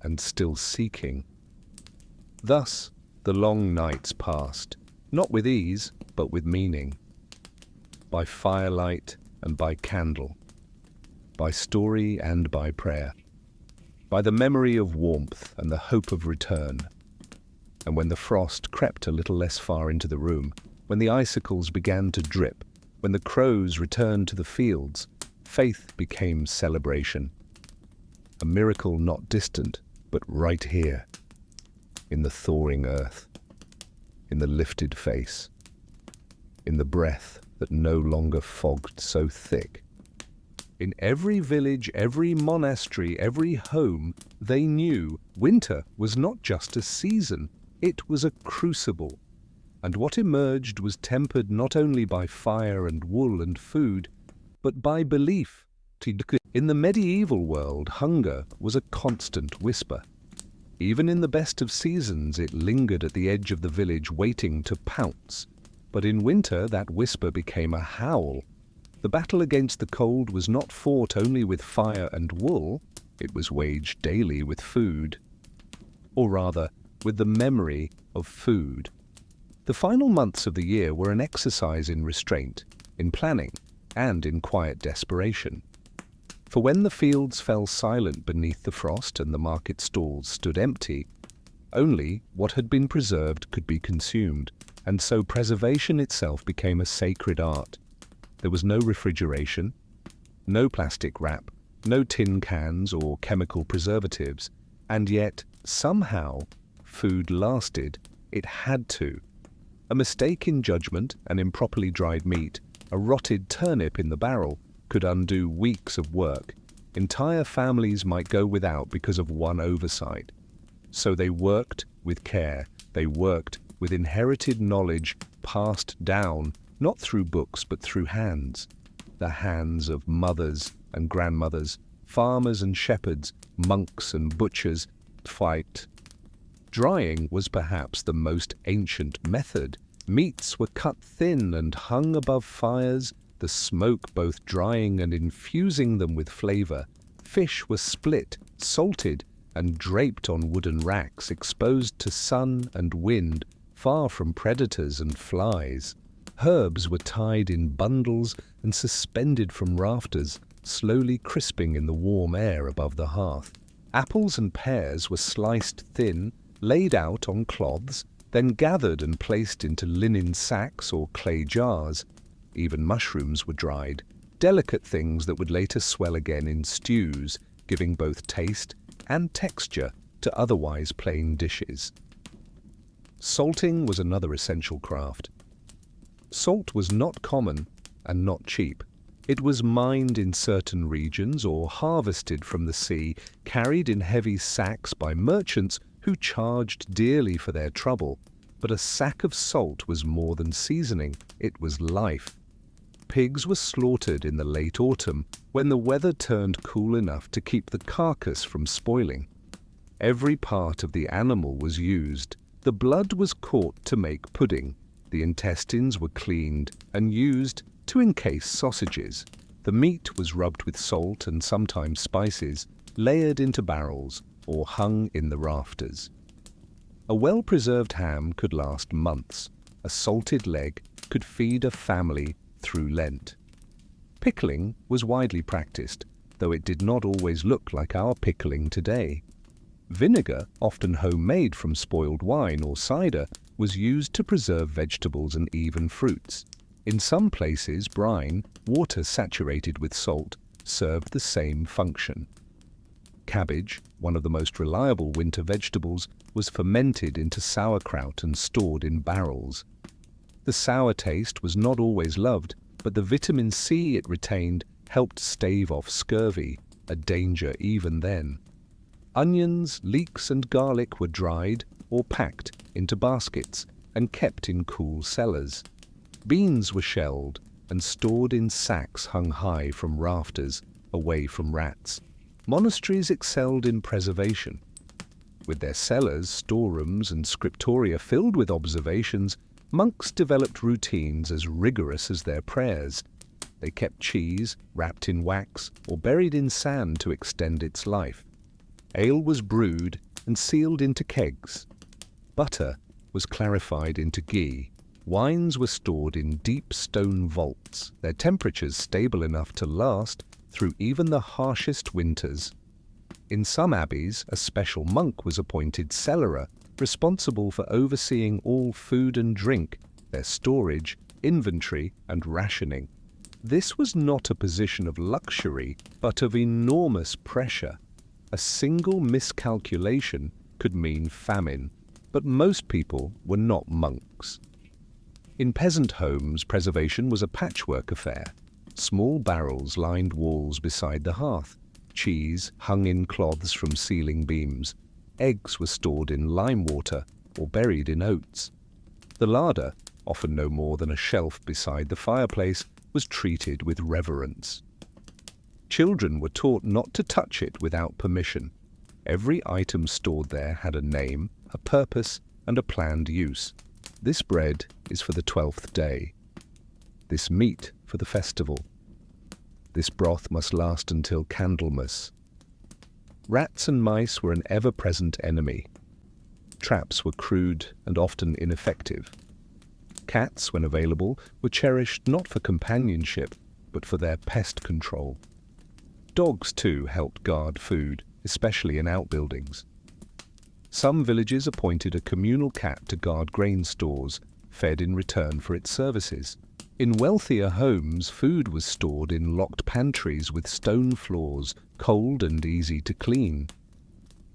and still seeking. Thus, the long nights passed, not with ease, but with meaning. By firelight and by candle, by story and by prayer, by the memory of warmth and the hope of return. And when the frost crept a little less far into the room, when the icicles began to drip, when the crows returned to the fields, faith became celebration. A miracle not distant, but right here, in the thawing earth, in the lifted face, in the breath that no longer fogged so thick. In every village, every monastery, every home, they knew winter was not just a season, it was a crucible. And what emerged was tempered not only by fire and wool and food, but by belief. In the medieval world, hunger was a constant whisper. Even in the best of seasons, it lingered at the edge of the village waiting to pounce. But in winter, that whisper became a howl. The battle against the cold was not fought only with fire and wool, it was waged daily with food. Or rather, with the memory of food. The final months of the year were an exercise in restraint, in planning, and in quiet desperation. For when the fields fell silent beneath the frost and the market stalls stood empty, only what had been preserved could be consumed, and so preservation itself became a sacred art. There was no refrigeration, no plastic wrap, no tin cans or chemical preservatives, and yet, somehow, food lasted. It had to. A mistake in judgment, an improperly dried meat, a rotted turnip in the barrel, could undo weeks of work. Entire families might go without because of one oversight. So they worked with care. They worked with inherited knowledge passed down, not through books but through hands. The hands of mothers and grandmothers, farmers and shepherds, monks and butchers, fight. Drying was perhaps the most ancient method. Meats were cut thin and hung above fires, the smoke both drying and infusing them with flavor. Fish were split, salted, and draped on wooden racks, exposed to sun and wind, far from predators and flies. Herbs were tied in bundles and suspended from rafters, slowly crisping in the warm air above the hearth. Apples and pears were sliced thin, laid out on cloths, then gathered and placed into linen sacks or clay jars. Even mushrooms were dried, delicate things that would later swell again in stews, giving both taste and texture to otherwise plain dishes. Salting was another essential craft. Salt was not common and not cheap. It was mined in certain regions or harvested from the sea, carried in heavy sacks by merchants who charged dearly for their trouble. But a sack of salt was more than seasoning, it was life. Pigs were slaughtered in the late autumn when the weather turned cool enough to keep the carcass from spoiling. Every part of the animal was used. The blood was caught to make pudding. The intestines were cleaned and used to encase sausages. The meat was rubbed with salt and sometimes spices, layered into barrels or hung in the rafters. A well-preserved ham could last months. A salted leg could feed a family through Lent. Pickling was widely practiced, though it did not always look like our pickling today. Vinegar, often homemade from spoiled wine or cider, was used to preserve vegetables and even fruits. In some places, brine, water saturated with salt, served the same function. Cabbage, one of the most reliable winter vegetables, was fermented into sauerkraut and stored in barrels. The sour taste was not always loved, but the vitamin C it retained helped stave off scurvy, a danger even then. Onions, leeks, and garlic were dried or packed into baskets and kept in cool cellars. Beans were shelled and stored in sacks hung high from rafters, away from rats. Monasteries excelled in preservation. With their cellars, storerooms, and scriptoria filled with observations, monks developed routines as rigorous as their prayers. They kept cheese wrapped in wax or buried in sand to extend its life. Ale was brewed and sealed into kegs. Butter was clarified into ghee. Wines were stored in deep stone vaults, their temperatures stable enough to last through even the harshest winters. In some abbeys, a special monk was appointed cellarer, responsible for overseeing all food and drink, their storage, inventory, and rationing. This was not a position of luxury, but of enormous pressure. A single miscalculation could mean famine, but most people were not monks. In peasant homes, preservation was a patchwork affair. Small barrels lined walls beside the hearth. Cheese hung in cloths from ceiling beams. Eggs were stored in lime water or buried in oats. The larder, often no more than a shelf beside the fireplace, was treated with reverence. Children were taught not to touch it without permission. Every item stored there had a name, a purpose, and a planned use. This bread is for the 12th day. This meat for the festival. This broth must last until Candlemas. Rats and mice were an ever-present enemy. Traps were crude and often ineffective. Cats, when available, were cherished not for companionship, but for their pest control. Dogs, too, helped guard food, especially in outbuildings. Some villages appointed a communal cat to guard grain stores, fed in return for its services. In wealthier homes, food was stored in locked pantries with stone floors, cold and easy to clean.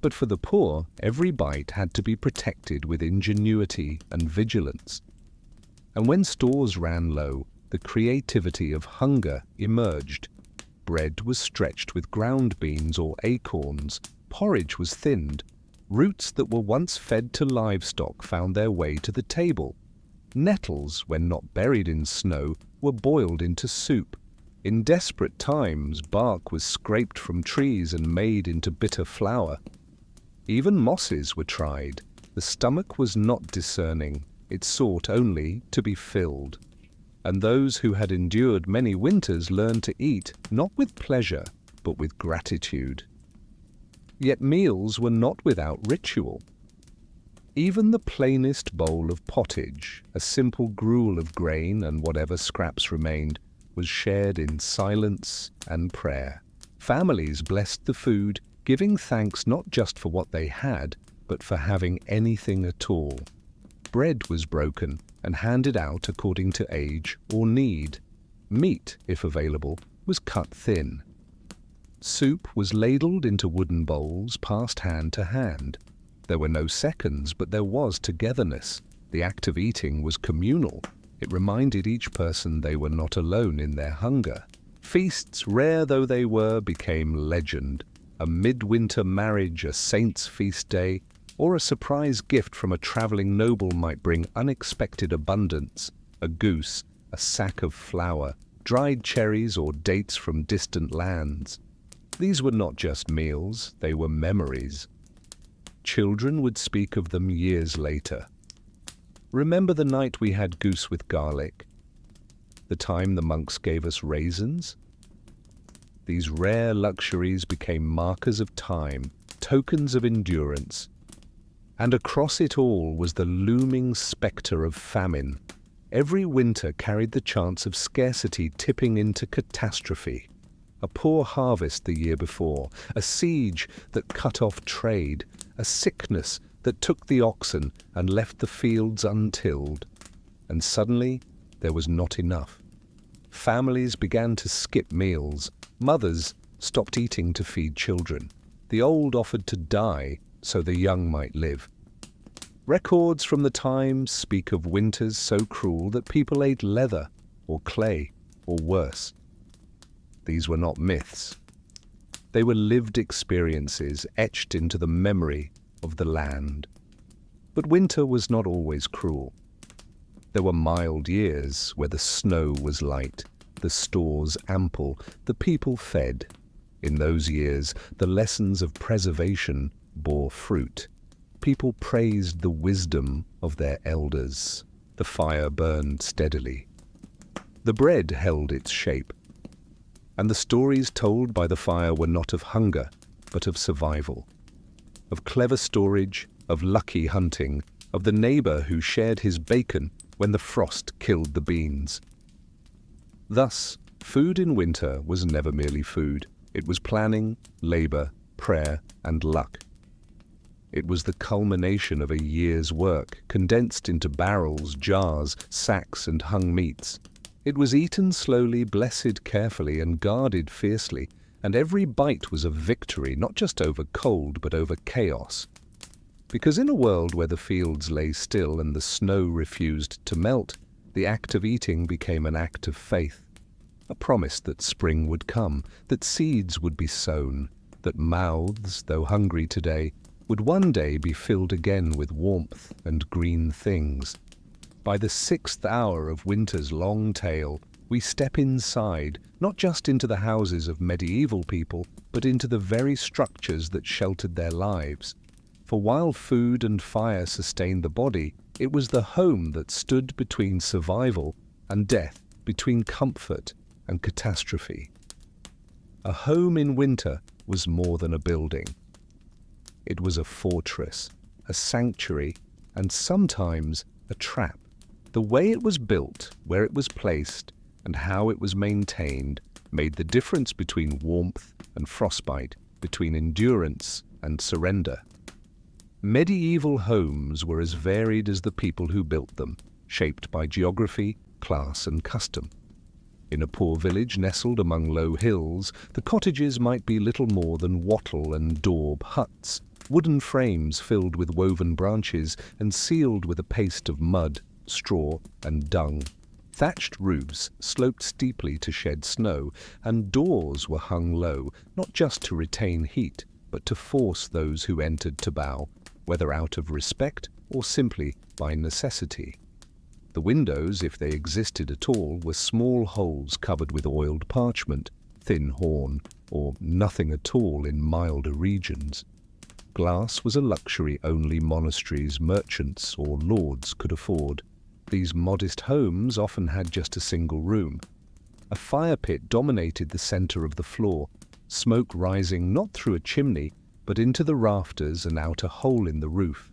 But for the poor, every bite had to be protected with ingenuity and vigilance. And when stores ran low, the creativity of hunger emerged. Bread was stretched with ground beans or acorns, porridge was thinned, roots that were once fed to livestock found their way to the table. Nettles, when not buried in snow, were boiled into soup. In desperate times, bark was scraped from trees and made into bitter flour. Even mosses were tried. The stomach was not discerning. It sought only to be filled. And those who had endured many winters learned to eat, not with pleasure, but with gratitude. Yet meals were not without ritual. Even the plainest bowl of pottage, a simple gruel of grain and whatever scraps remained, was shared in silence and prayer. Families blessed the food, giving thanks not just for what they had, but for having anything at all. Bread was broken and handed out according to age or need. Meat, if available, was cut thin. Soup was ladled into wooden bowls, passed hand to hand. There were no seconds, but there was togetherness. The act of eating was communal. It reminded each person they were not alone in their hunger. Feasts, rare though they were, became legend. A midwinter marriage, a saint's feast day, or a surprise gift from a travelling noble might bring unexpected abundance. A goose, a sack of flour, dried cherries or dates from distant lands. These were not just meals, they were memories. Children would speak of them years later. Remember the night we had goose with garlic? The time the monks gave us raisins? These rare luxuries became markers of time, tokens of endurance. And across it all was the looming spectre of famine. Every winter carried the chance of scarcity tipping into catastrophe. A poor harvest the year before, a siege that cut off trade, a sickness that took the oxen and left the fields untilled. And suddenly there was not enough. Families began to skip meals. Mothers stopped eating to feed children. The old offered to die so the young might live. Records from the time speak of winters so cruel that people ate leather or clay or worse. These were not myths. They were lived experiences etched into the memory of the land. But winter was not always cruel. There were mild years where the snow was light, the stores ample, the people fed. In those years, the lessons of preservation bore fruit. People praised the wisdom of their elders. The fire burned steadily. The bread held its shape. And the stories told by the fire were not of hunger, but of survival. Of clever storage, of lucky hunting, of the neighbor who shared his bacon when the frost killed the beans. Thus, food in winter was never merely food. It was planning, labor, prayer, and luck. It was the culmination of a year's work, condensed into barrels, jars, sacks, and hung meats. It was eaten slowly, blessed carefully, and guarded fiercely, and every bite was a victory, not just over cold, but over chaos. Because in a world where the fields lay still and the snow refused to melt, the act of eating became an act of faith. A promise that spring would come, that seeds would be sown, that mouths, though hungry today, would one day be filled again with warmth and green things. By the 6th hour of winter's long tale, we step inside, not just into the houses of medieval people, but into the very structures that sheltered their lives. For while food and fire sustained the body, it was the home that stood between survival and death, between comfort and catastrophe. A home in winter was more than a building. It was a fortress, a sanctuary, and sometimes a trap. The way it was built, where it was placed, and how it was maintained made the difference between warmth and frostbite, between endurance and surrender. Medieval homes were as varied as the people who built them, shaped by geography, class, and custom. In a poor village nestled among low hills, the cottages might be little more than wattle and daub huts, wooden frames filled with woven branches and sealed with a paste of mud, straw, and dung. Thatched roofs sloped steeply to shed snow, and doors were hung low, not just to retain heat, but to force those who entered to bow, whether out of respect or simply by necessity. The windows, if they existed at all, were small holes covered with oiled parchment, thin horn, or nothing at all in milder regions. Glass was a luxury only monasteries, merchants, or lords could afford. These modest homes often had just a single room. A fire pit dominated the center of the floor, smoke rising not through a chimney, but into the rafters and out a hole in the roof.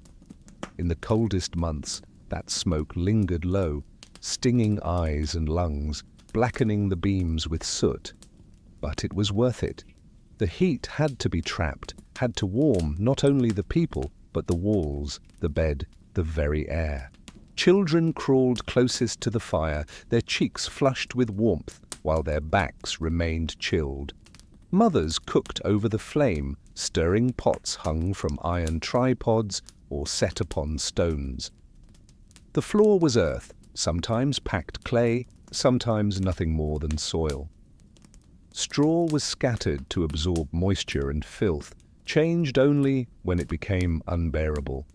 In the coldest months, that smoke lingered low, stinging eyes and lungs, blackening the beams with soot. But it was worth it. The heat had to be trapped, had to warm not only the people, but the walls, the bed, the very air. Children crawled closest to the fire, their cheeks flushed with warmth, while their backs remained chilled. Mothers cooked over the flame, stirring pots hung from iron tripods or set upon stones. The floor was earth, sometimes packed clay, sometimes nothing more than soil. Straw was scattered to absorb moisture and filth, changed only when it became unbearable.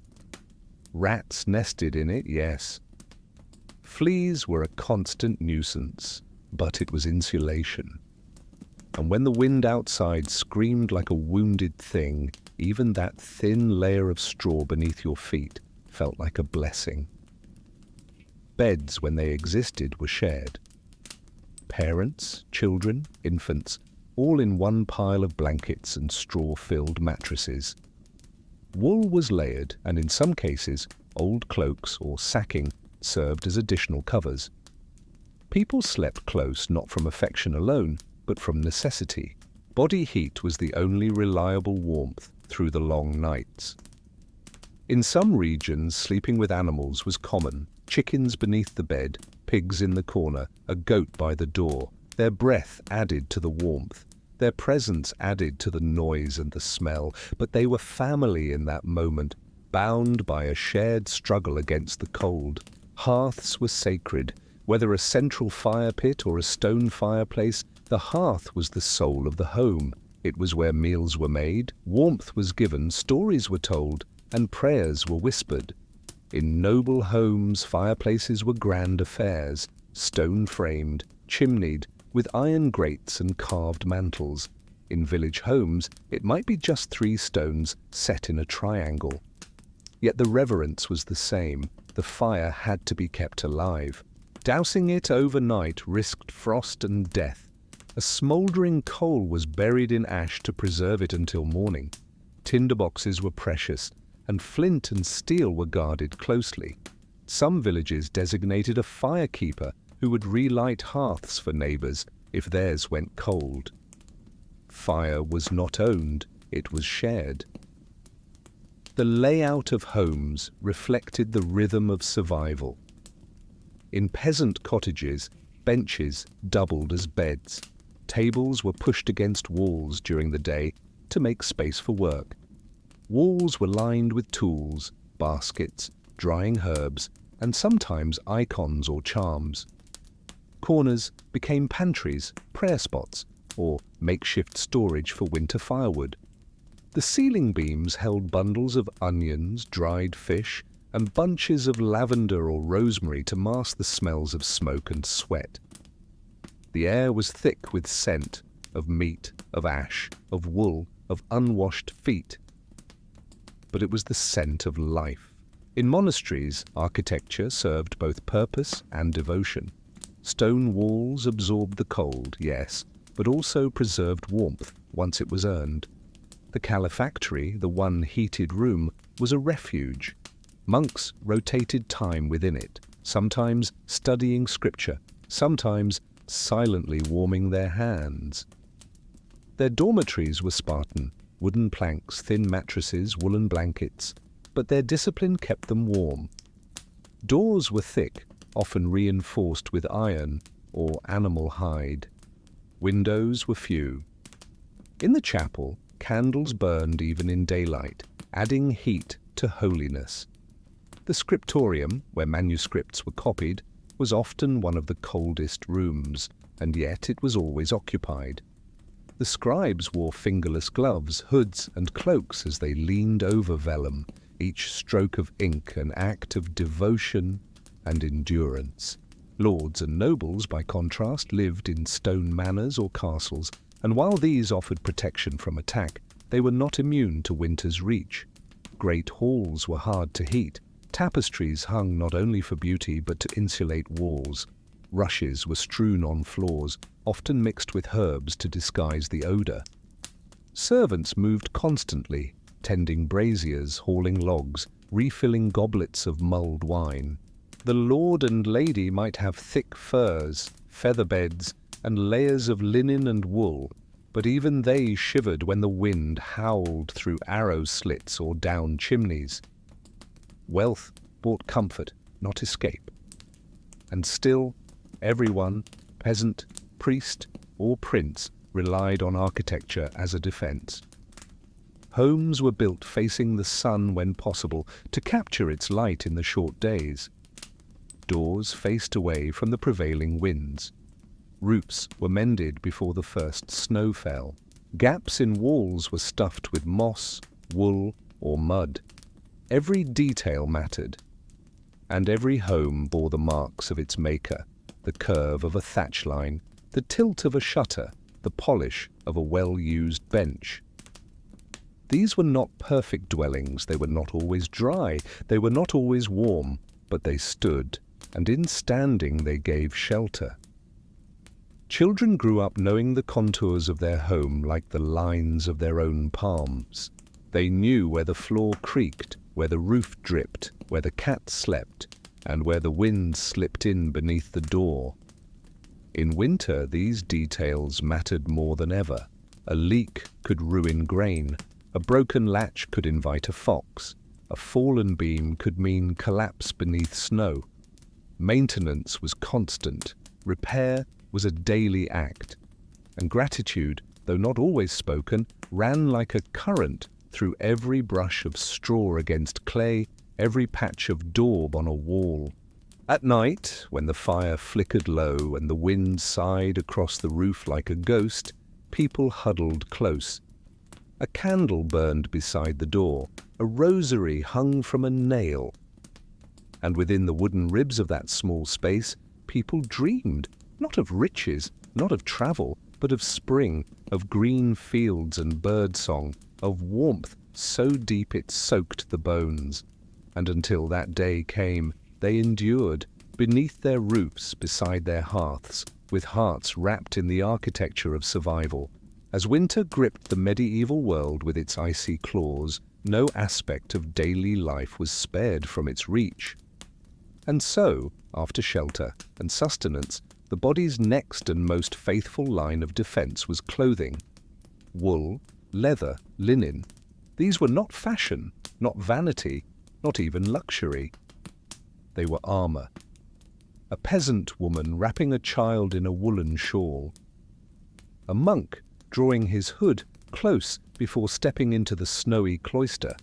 Rats nested in it, yes. Fleas were a constant nuisance, but it was insulation. And when the wind outside screamed like a wounded thing, even that thin layer of straw beneath your feet felt like a blessing. Beds, when they existed, were shared. Parents, children, infants, all in one pile of blankets and straw-filled mattresses. Wool was layered, and in some cases, old cloaks or sacking served as additional covers. People slept close not from affection alone, but from necessity. Body heat was the only reliable warmth through the long nights. In some regions, sleeping with animals was common. Chickens beneath the bed, pigs in the corner, a goat by the door. Their breath added to the warmth. Their presence added to the noise and the smell. But they were family in that moment, bound by a shared struggle against the cold. Hearths were sacred. Whether a central fire pit or a stone fireplace, the hearth was the soul of the home. It was where meals were made, warmth was given, stories were told, and prayers were whispered. In noble homes, fireplaces were grand affairs, stone-framed, chimneyed, with iron grates and carved mantels. In village homes, it might be just 3 stones set in a triangle. Yet the reverence was the same. The fire had to be kept alive. Dousing it overnight risked frost and death. A smouldering coal was buried in ash to preserve it until morning. Tinderboxes were precious, and flint and steel were guarded closely. Some villages designated a firekeeper who would relight hearths for neighbors if theirs went cold. Fire was not owned, it was shared. The layout of homes reflected the rhythm of survival. In peasant cottages, benches doubled as beds. Tables were pushed against walls during the day to make space for work. Walls were lined with tools, baskets, drying herbs, and sometimes icons or charms. Corners became pantries, prayer spots, or makeshift storage for winter firewood. The ceiling beams held bundles of onions, dried fish, and bunches of lavender or rosemary to mask the smells of smoke and sweat. The air was thick with scent of meat, of ash, of wool, of unwashed feet. But it was the scent of life. In monasteries, architecture served both purpose and devotion. Stone walls absorbed the cold, yes, but also preserved warmth once it was earned. The calefactory, the one heated room, was a refuge. Monks rotated time within it, sometimes studying scripture, sometimes silently warming their hands. Their dormitories were Spartan, wooden planks, thin mattresses, woolen blankets, but their discipline kept them warm. Doors were thick, often reinforced with iron or animal hide. Windows were few. In the chapel, candles burned even in daylight, adding heat to holiness. The scriptorium, where manuscripts were copied, was often one of the coldest rooms, and yet it was always occupied. The scribes wore fingerless gloves, hoods, and cloaks as they leaned over vellum, each stroke of ink an act of devotion and endurance. Lords and nobles, by contrast, lived in stone manors or castles, and while these offered protection from attack, they were not immune to winter's reach. Great halls were hard to heat. Tapestries hung not only for beauty but to insulate walls. Rushes were strewn on floors, often mixed with herbs to disguise the odor. Servants moved constantly, tending braziers, hauling logs, refilling goblets of mulled wine. The lord and lady might have thick furs, feather beds, and layers of linen and wool, but even they shivered when the wind howled through arrow slits or down chimneys. Wealth brought comfort, not escape. And still, everyone, peasant, priest, or prince, relied on architecture as a defense. Homes were built facing the sun when possible to capture its light in the short days. Doors faced away from the prevailing winds. Roofs were mended before the first snow fell. Gaps in walls were stuffed with moss, wool, or mud. Every detail mattered, and every home bore the marks of its maker, the curve of a thatch line, the tilt of a shutter, the polish of a well-used bench. These were not perfect dwellings, they were not always dry, they were not always warm, but they stood, and in standing they gave shelter. Children grew up knowing the contours of their home like the lines of their own palms. They knew where the floor creaked, where the roof dripped, where the cat slept, and where the wind slipped in beneath the door. In winter, these details mattered more than ever. A leak could ruin grain, a broken latch could invite a fox, a fallen beam could mean collapse beneath snow. Maintenance was constant, repair was a daily act, and gratitude, though not always spoken, ran like a current through every brush of straw against clay, every patch of daub on a wall. At night, when the fire flickered low and the wind sighed across the roof like a ghost, people huddled close. A candle burned beside the door, a rosary hung from a nail. And within the wooden ribs of that small space, people dreamed, not of riches, not of travel, but of spring, of green fields and birdsong, of warmth so deep it soaked the bones. And until that day came, they endured, beneath their roofs, beside their hearths, with hearts wrapped in the architecture of survival. As winter gripped the medieval world with its icy claws, no aspect of daily life was spared from its reach. And so, after shelter and sustenance, the body's next and most faithful line of defense was clothing. Wool, leather, linen. These were not fashion, not vanity, not even luxury. They were armor. A peasant woman wrapping a child in a woolen shawl. A monk drawing his hood close before stepping into the snowy cloister.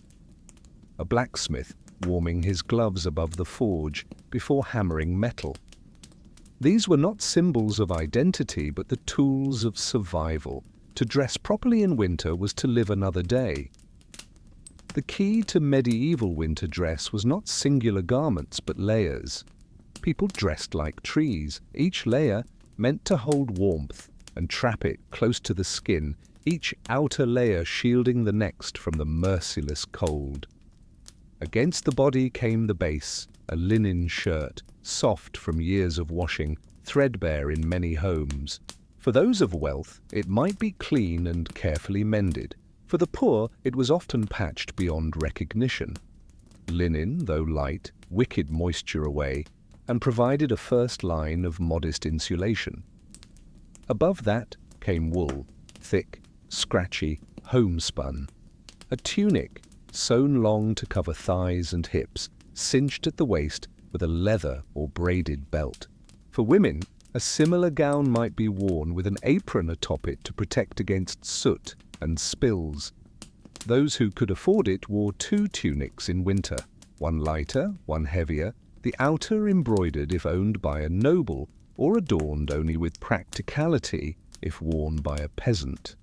A blacksmith warming his gloves above the forge before hammering metal. These were not symbols of identity, but the tools of survival. To dress properly in winter was to live another day. The key to medieval winter dress was not singular garments, but layers. People dressed like trees. Each layer meant to hold warmth and trap it close to the skin, each outer layer shielding the next from the merciless cold. Against the body came the base, a linen shirt, soft from years of washing, threadbare in many homes. For those of wealth, it might be clean and carefully mended. For the poor, it was often patched beyond recognition. Linen, though light, wicked moisture away, and provided a first line of modest insulation. Above that came wool, thick, scratchy, homespun. A tunic, sewn long to cover thighs and hips, cinched at the waist with a leather or braided belt. For women, a similar gown might be worn with an apron atop it to protect against soot and spills. Those who could afford it wore two tunics in winter, one lighter, one heavier, the outer embroidered if owned by a noble, or adorned only with practicality if worn by a peasant.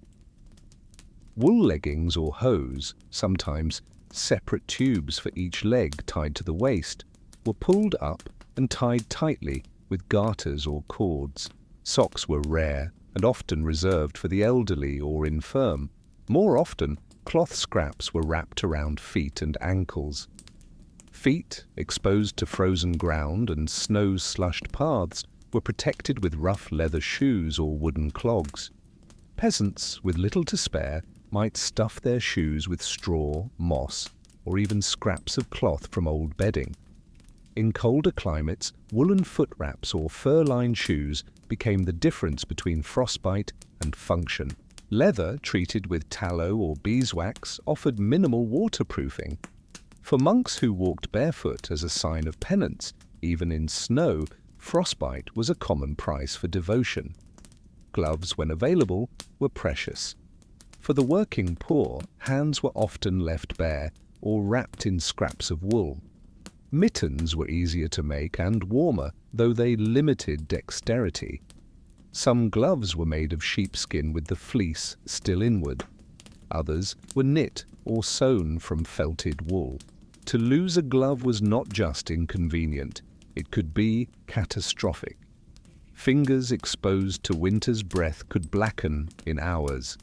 Wool leggings or hose, sometimes separate tubes for each leg tied to the waist, were pulled up and tied tightly with garters or cords. Socks were rare and often reserved for the elderly or infirm. More often, cloth scraps were wrapped around feet and ankles. Feet, exposed to frozen ground and snow-slushed paths, were protected with rough leather shoes or wooden clogs. Peasants, with little to spare, might stuff their shoes with straw, moss, or even scraps of cloth from old bedding. In colder climates, woolen foot wraps or fur-lined shoes became the difference between frostbite and function. Leather, treated with tallow or beeswax, offered minimal waterproofing. For monks who walked barefoot as a sign of penance, even in snow, frostbite was a common price for devotion. Gloves, when available, were precious. For the working poor, hands were often left bare or wrapped in scraps of wool. Mittens were easier to make and warmer, though they limited dexterity. Some gloves were made of sheepskin with the fleece still inward. Others were knit or sewn from felted wool. To lose a glove was not just inconvenient, it could be catastrophic. Fingers exposed to winter's breath could blacken in hours.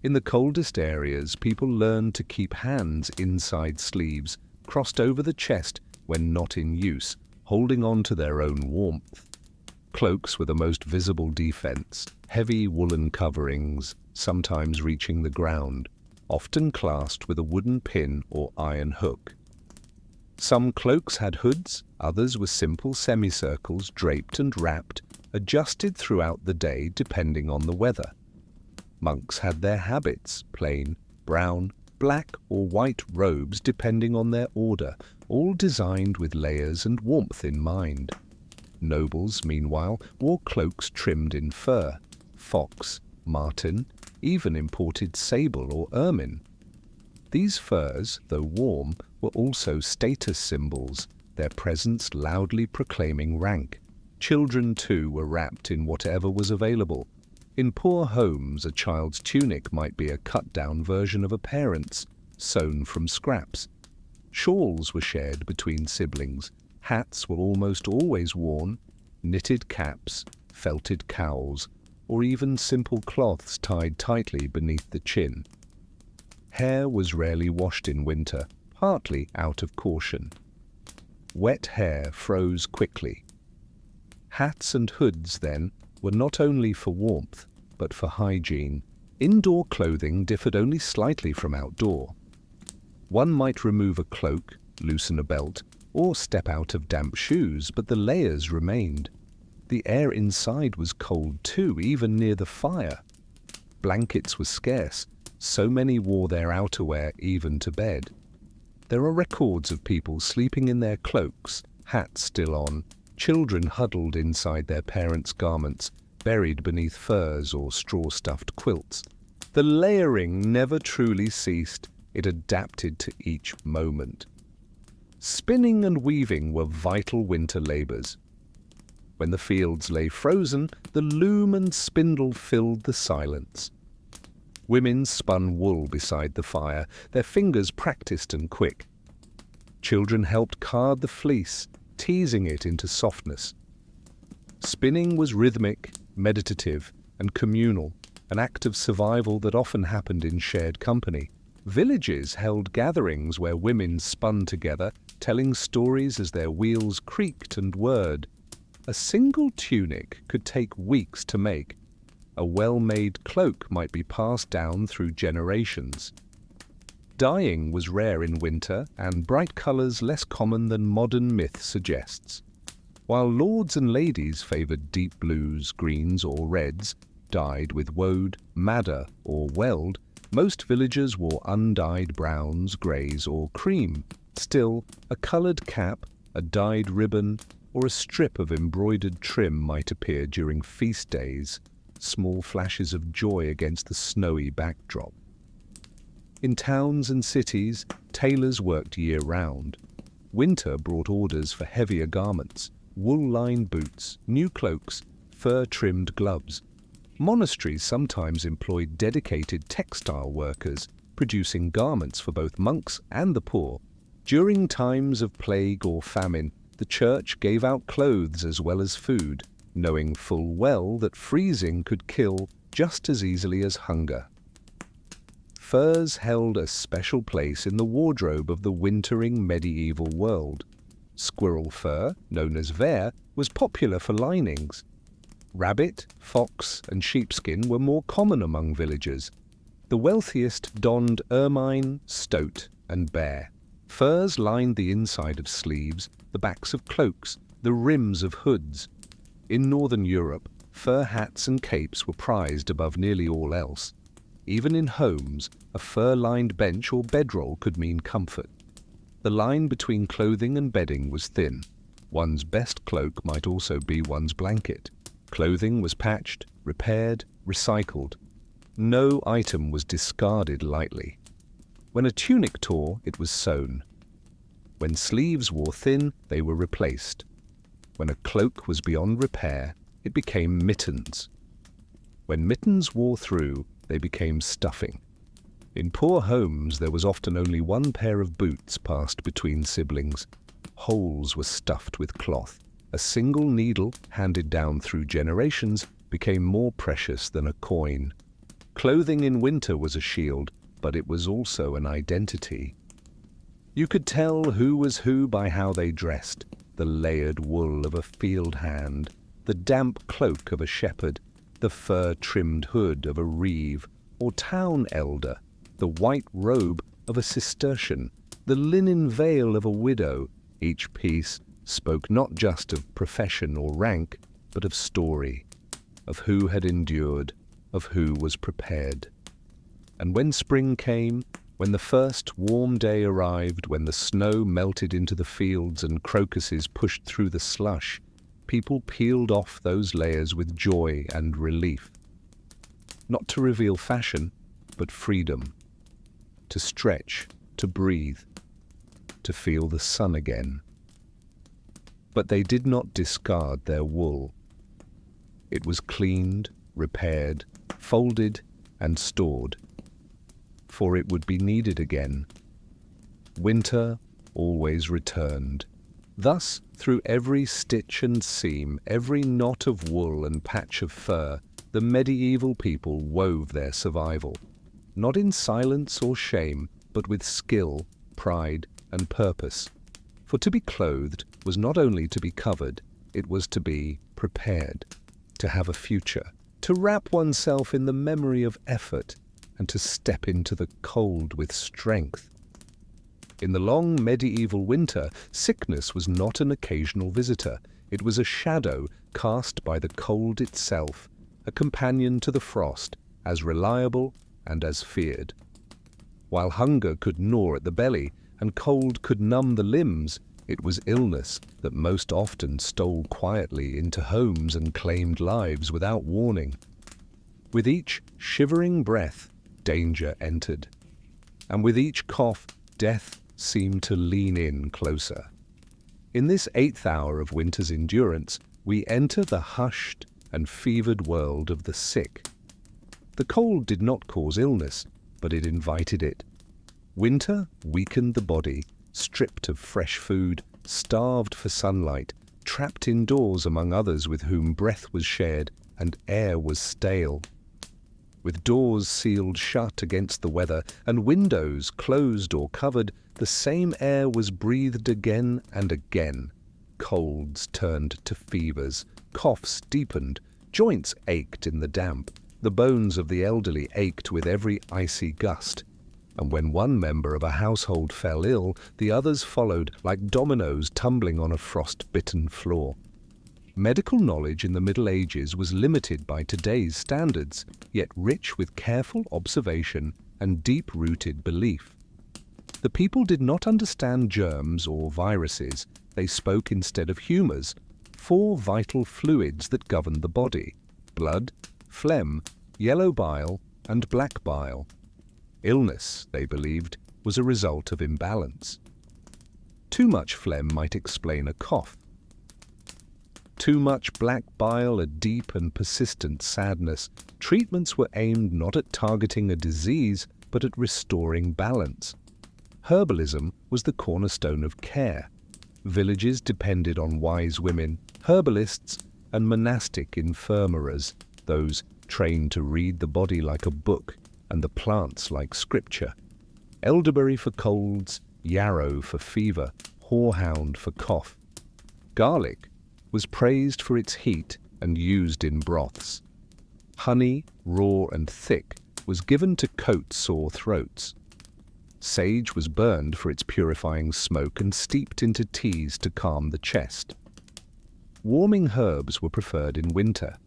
In the coldest areas, people learned to keep hands inside sleeves, crossed over the chest when not in use, holding on to their own warmth. Cloaks were the most visible defense, heavy woolen coverings, sometimes reaching the ground, often clasped with a wooden pin or iron hook. Some cloaks had hoods, others were simple semicircles draped and wrapped, adjusted throughout the day depending on the weather. Monks had their habits, plain, brown, black or white robes depending on their order, all designed with layers and warmth in mind. Nobles, meanwhile, wore cloaks trimmed in fur, fox, marten, even imported sable or ermine. These furs, though warm, were also status symbols, their presence loudly proclaiming rank. Children, too, were wrapped in whatever was available. In poor homes, a child's tunic might be a cut-down version of a parent's, sewn from scraps. Shawls were shared between siblings. Hats were almost always worn, knitted caps, felted cowls, or even simple cloths tied tightly beneath the chin. Hair was rarely washed in winter, partly out of caution. Wet hair froze quickly. Hats and hoods, then, were not only for warmth, but for hygiene. Indoor clothing differed only slightly from outdoor. One might remove a cloak, loosen a belt, or step out of damp shoes, but the layers remained. The air inside was cold too, even near the fire. Blankets were scarce, so many wore their outerwear even to bed. There are records of people sleeping in their cloaks, hats still on, children huddled inside their parents' garments, buried beneath furs or straw-stuffed quilts. The layering never truly ceased, it adapted to each moment. Spinning and weaving were vital winter labors. When the fields lay frozen, the loom and spindle filled the silence. Women spun wool beside the fire, their fingers practiced and quick. Children helped card the fleece, teasing it into softness. Spinning was rhythmic, meditative, and communal, an act of survival that often happened in shared company. Villages held gatherings where women spun together, telling stories as their wheels creaked and whirred. A single tunic could take weeks to make. A well-made cloak might be passed down through generations. Dyeing was rare in winter, and bright colors less common than modern myth suggests. While lords and ladies favored deep blues, greens, or reds, dyed with woad, madder, or weld, most villagers wore undyed browns, greys, or cream. Still, a colored cap, a dyed ribbon, or a strip of embroidered trim might appear during feast days, small flashes of joy against the snowy backdrop. In towns and cities, tailors worked year-round. Winter brought orders for heavier garments, wool-lined boots, new cloaks, fur-trimmed gloves. Monasteries sometimes employed dedicated textile workers, producing garments for both monks and the poor. During times of plague or famine, the church gave out clothes as well as food, knowing full well that freezing could kill just as easily as hunger. Furs held a special place in the wardrobe of the wintering medieval world. Squirrel fur, known as vair, was popular for linings. Rabbit, fox, and sheepskin were more common among villagers. The wealthiest donned ermine, stoat, and bear. Furs lined the inside of sleeves, the backs of cloaks, the rims of hoods. In northern Europe, fur hats and capes were prized above nearly all else. Even in homes, a fur-lined bench or bedroll could mean comfort. The line between clothing and bedding was thin. One's best cloak might also be one's blanket. Clothing was patched, repaired, recycled. No item was discarded lightly. When a tunic tore, it was sewn. When sleeves wore thin, they were replaced. When a cloak was beyond repair, it became mittens. When mittens wore through, they became stuffing. In poor homes, there was often only one pair of boots passed between siblings. Holes were stuffed with cloth. A single needle, handed down through generations, became more precious than a coin. Clothing in winter was a shield, but it was also an identity. You could tell who was who by how they dressed: the layered wool of a field hand, the damp cloak of a shepherd, the fur-trimmed hood of a reeve or town elder, the white robe of a Cistercian, the linen veil of a widow. Each piece spoke not just of profession or rank, but of story, of who had endured, of who was prepared. And when spring came, when the first warm day arrived, when the snow melted into the fields and crocuses pushed through the slush, people peeled off those layers with joy and relief. Not to reveal fashion, but freedom. To stretch, to breathe, to feel the sun again. But they did not discard their wool. It was cleaned, repaired, folded, and stored, for it would be needed again. Winter always returned. Thus, through every stitch and seam, every knot of wool and patch of fur, the medieval people wove their survival, not in silence or shame, but with skill, pride, and purpose. For to be clothed was not only to be covered, it was to be prepared, to have a future, to wrap oneself in the memory of effort, and to step into the cold with strength. In the long medieval winter, sickness was not an occasional visitor. It was a shadow cast by the cold itself, a companion to the frost, as reliable and as feared. While hunger could gnaw at the belly and cold could numb the limbs, it was illness that most often stole quietly into homes and claimed lives without warning. With each shivering breath, danger entered, and with each cough, death seemed to lean in closer. In this 8th hour of winter's endurance, we enter the hushed and fevered world of the sick. The cold did not cause illness, but it invited it. Winter weakened the body, stripped of fresh food, starved for sunlight, trapped indoors among others with whom breath was shared and air was stale. With doors sealed shut against the weather and windows closed or covered, the same air was breathed again and again. Colds turned to fevers, coughs deepened, joints ached in the damp, the bones of the elderly ached with every icy gust. And when one member of a household fell ill, the others followed like dominoes tumbling on a frost-bitten floor. Medical knowledge in the Middle Ages was limited by today's standards, yet rich with careful observation and deep-rooted belief. The people did not understand germs or viruses. They spoke instead of humours, 4 vital fluids that governed the body: blood, phlegm, yellow bile, and black bile. Illness, they believed, was a result of imbalance. Too much phlegm might explain a cough. Too much black bile, a deep and persistent sadness. Treatments were aimed not at targeting a disease, but at restoring balance. Herbalism was the cornerstone of care. Villages depended on wise women, herbalists, and monastic infirmarers, those trained to read the body like a book and the plants like scripture. Elderberry for colds, yarrow for fever, horehound for cough. Garlic was praised for its heat and used in broths. Honey, raw and thick, was given to coat sore throats. Sage was burned for its purifying smoke and steeped into teas to calm the chest. Warming herbs were preferred in winter,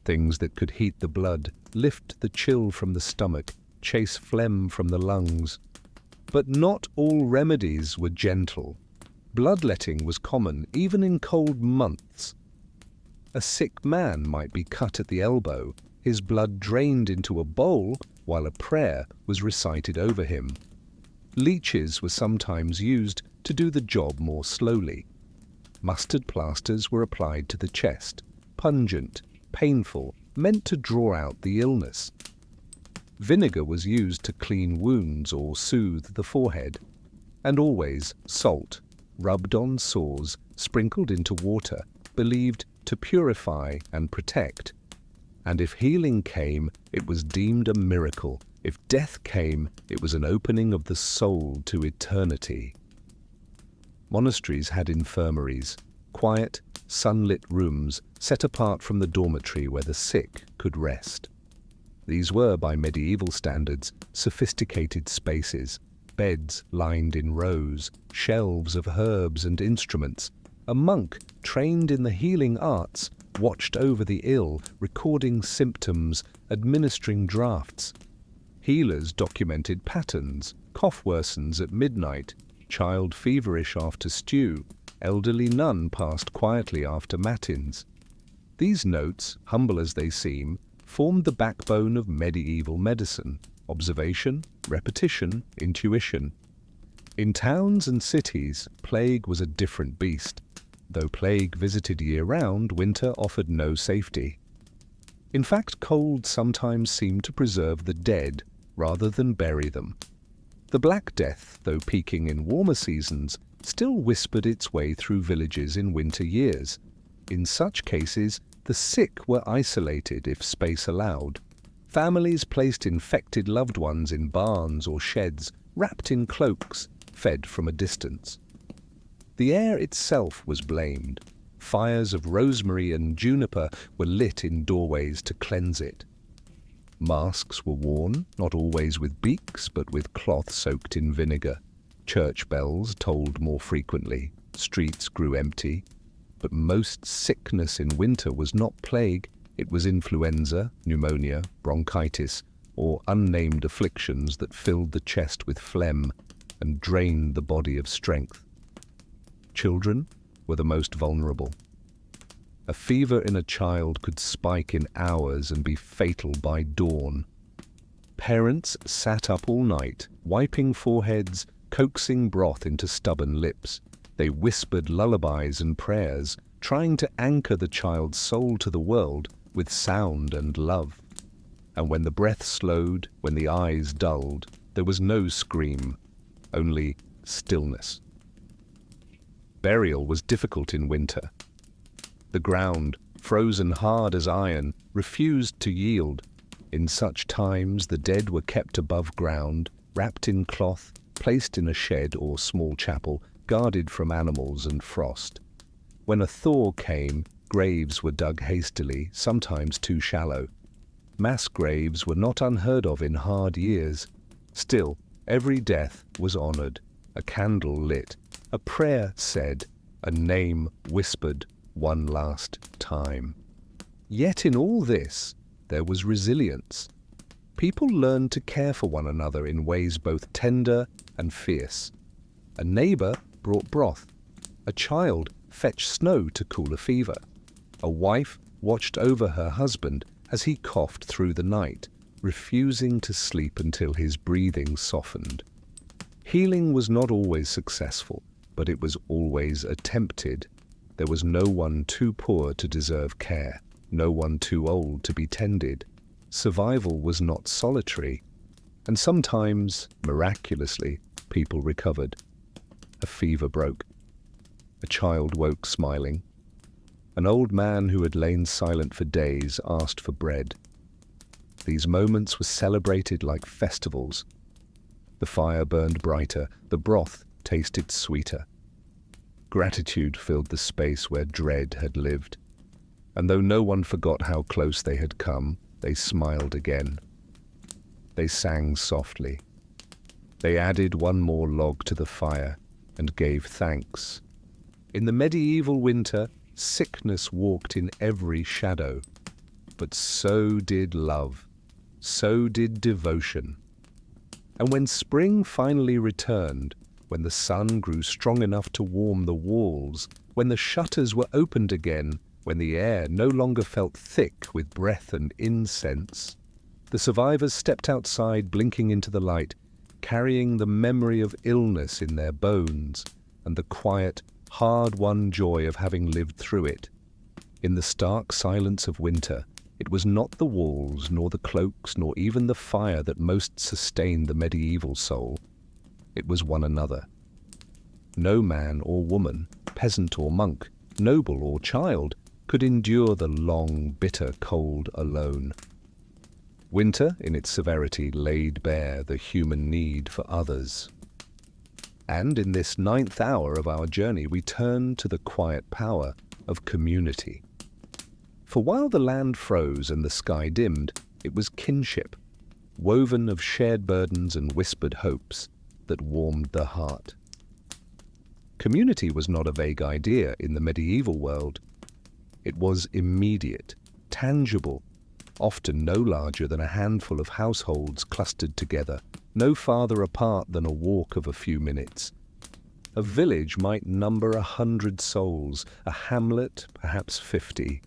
things that could heat the blood, lift the chill from the stomach, chase phlegm from the lungs. But not all remedies were gentle. Bloodletting was common, even in cold months. A sick man might be cut at the elbow, his blood drained into a bowl while a prayer was recited over him. Leeches were sometimes used to do the job more slowly. Mustard plasters were applied to the chest, pungent, painful, meant to draw out the illness. Vinegar was used to clean wounds or soothe the forehead. And always salt, rubbed on sores, sprinkled into water, believed to purify and protect. And if healing came, it was deemed a miracle. If death came, it was an opening of the soul to eternity. Monasteries had infirmaries, quiet, sunlit rooms set apart from the dormitory where the sick could rest. These were, by medieval standards, sophisticated spaces, beds lined in rows, shelves of herbs and instruments. A monk, trained in the healing arts, watched over the ill, recording symptoms, administering drafts. Healers documented patterns, cough worsens at midnight, child feverish after stew, elderly nun passed quietly after matins. These notes, humble as they seem, formed the backbone of medieval medicine: observation, repetition, intuition. In towns and cities, plague was a different beast. Though plague visited year-round, winter offered no safety. In fact, cold sometimes seemed to preserve the dead rather than bury them. The Black Death, though peaking in warmer seasons, still whispered its way through villages in winter years. In such cases, the sick were isolated if space allowed. Families placed infected loved ones in barns or sheds, wrapped in cloaks, fed from a distance. The air itself was blamed. Fires of rosemary and juniper were lit in doorways to cleanse it. Masks were worn, not always with beaks, but with cloth soaked in vinegar. Church bells tolled more frequently. Streets grew empty. But most sickness in winter was not plague. It was influenza, pneumonia, bronchitis, or unnamed afflictions that filled the chest with phlegm and drained the body of strength. Children were the most vulnerable. A fever in a child could spike in hours and be fatal by dawn. Parents sat up all night, wiping foreheads, coaxing broth into stubborn lips. They whispered lullabies and prayers, trying to anchor the child's soul to the world with sound and love. And when the breath slowed, when the eyes dulled, there was no scream, only stillness. Burial was difficult in winter. The ground, frozen hard as iron, refused to yield. In such times the dead were kept above ground, wrapped in cloth, placed in a shed or small chapel, guarded from animals and frost. When a thaw came, graves were dug hastily, sometimes too shallow. Mass graves were not unheard of in hard years. Still, every death was honoured, a candle lit, a prayer said, a name whispered one last time. Yet in all this, there was resilience. People learned to care for one another in ways both tender and fierce. A neighbour brought broth. A child fetched snow to cool a fever. A wife watched over her husband as he coughed through the night, refusing to sleep until his breathing softened. Healing was not always successful, but it was always attempted. There was no one too poor to deserve care, no one too old to be tended. Survival was not solitary, and sometimes, miraculously, people recovered. A fever broke. A child woke smiling. An old man who had lain silent for days asked for bread. These moments were celebrated like festivals. The fire burned brighter, the broth tasted sweeter. Gratitude filled the space where dread had lived. And though no one forgot how close they had come, they smiled again. They sang softly. They added one more log to the fire and gave thanks. In the medieval winter, sickness walked in every shadow. But so did love. So did devotion. And when spring finally returned, when the sun grew strong enough to warm the walls, when the shutters were opened again, when the air no longer felt thick with breath and incense, the survivors stepped outside, blinking into the light, carrying the memory of illness in their bones and the quiet, hard-won joy of having lived through it. In the stark silence of winter, it was not the walls, nor the cloaks, nor even the fire that most sustained the medieval soul. It was one another. No man or woman, peasant or monk, noble or child, could endure the long, bitter cold alone. Winter, in its severity, laid bare the human need for others. And in this 9th hour of our journey, we turn to the quiet power of community. For while the land froze and the sky dimmed, it was kinship, woven of shared burdens and whispered hopes, that warmed the heart. Community was not a vague idea in the medieval world. It was immediate, tangible, often no larger than a handful of households clustered together, no farther apart than a walk of a few minutes. A village might number 100 souls, a hamlet perhaps 50.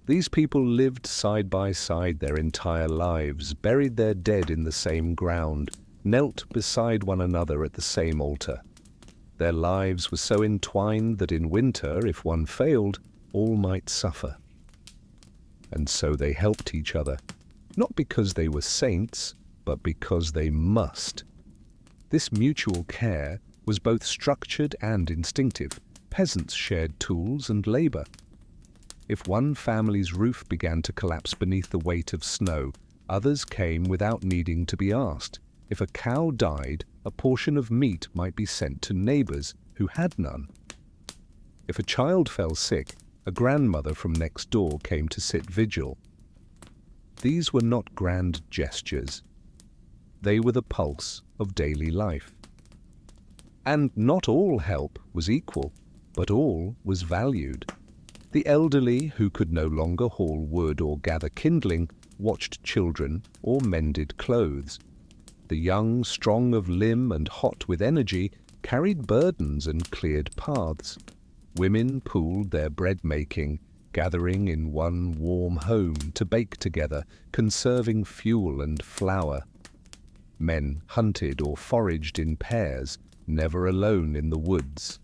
These people lived side by side their entire lives, buried their dead in the same ground, knelt beside one another at the same altar. Their lives were so entwined that in winter, if one failed, all might suffer. And so they helped each other, not because they were saints, but because they must. This mutual care was both structured and instinctive. Peasants shared tools and labor. If one family's roof began to collapse beneath the weight of snow, others came without needing to be asked. If a cow died, a portion of meat might be sent to neighbors who had none. If a child fell sick, a grandmother from next door came to sit vigil. These were not grand gestures. They were the pulse of daily life. And not all help was equal, but all was valued. The elderly, who could no longer haul wood or gather kindling, watched children or mended clothes. The young, strong of limb and hot with energy, carried burdens and cleared paths. Women pooled their bread-making, gathering in one warm home to bake together, conserving fuel and flour. Men hunted or foraged in pairs, never alone in the woods.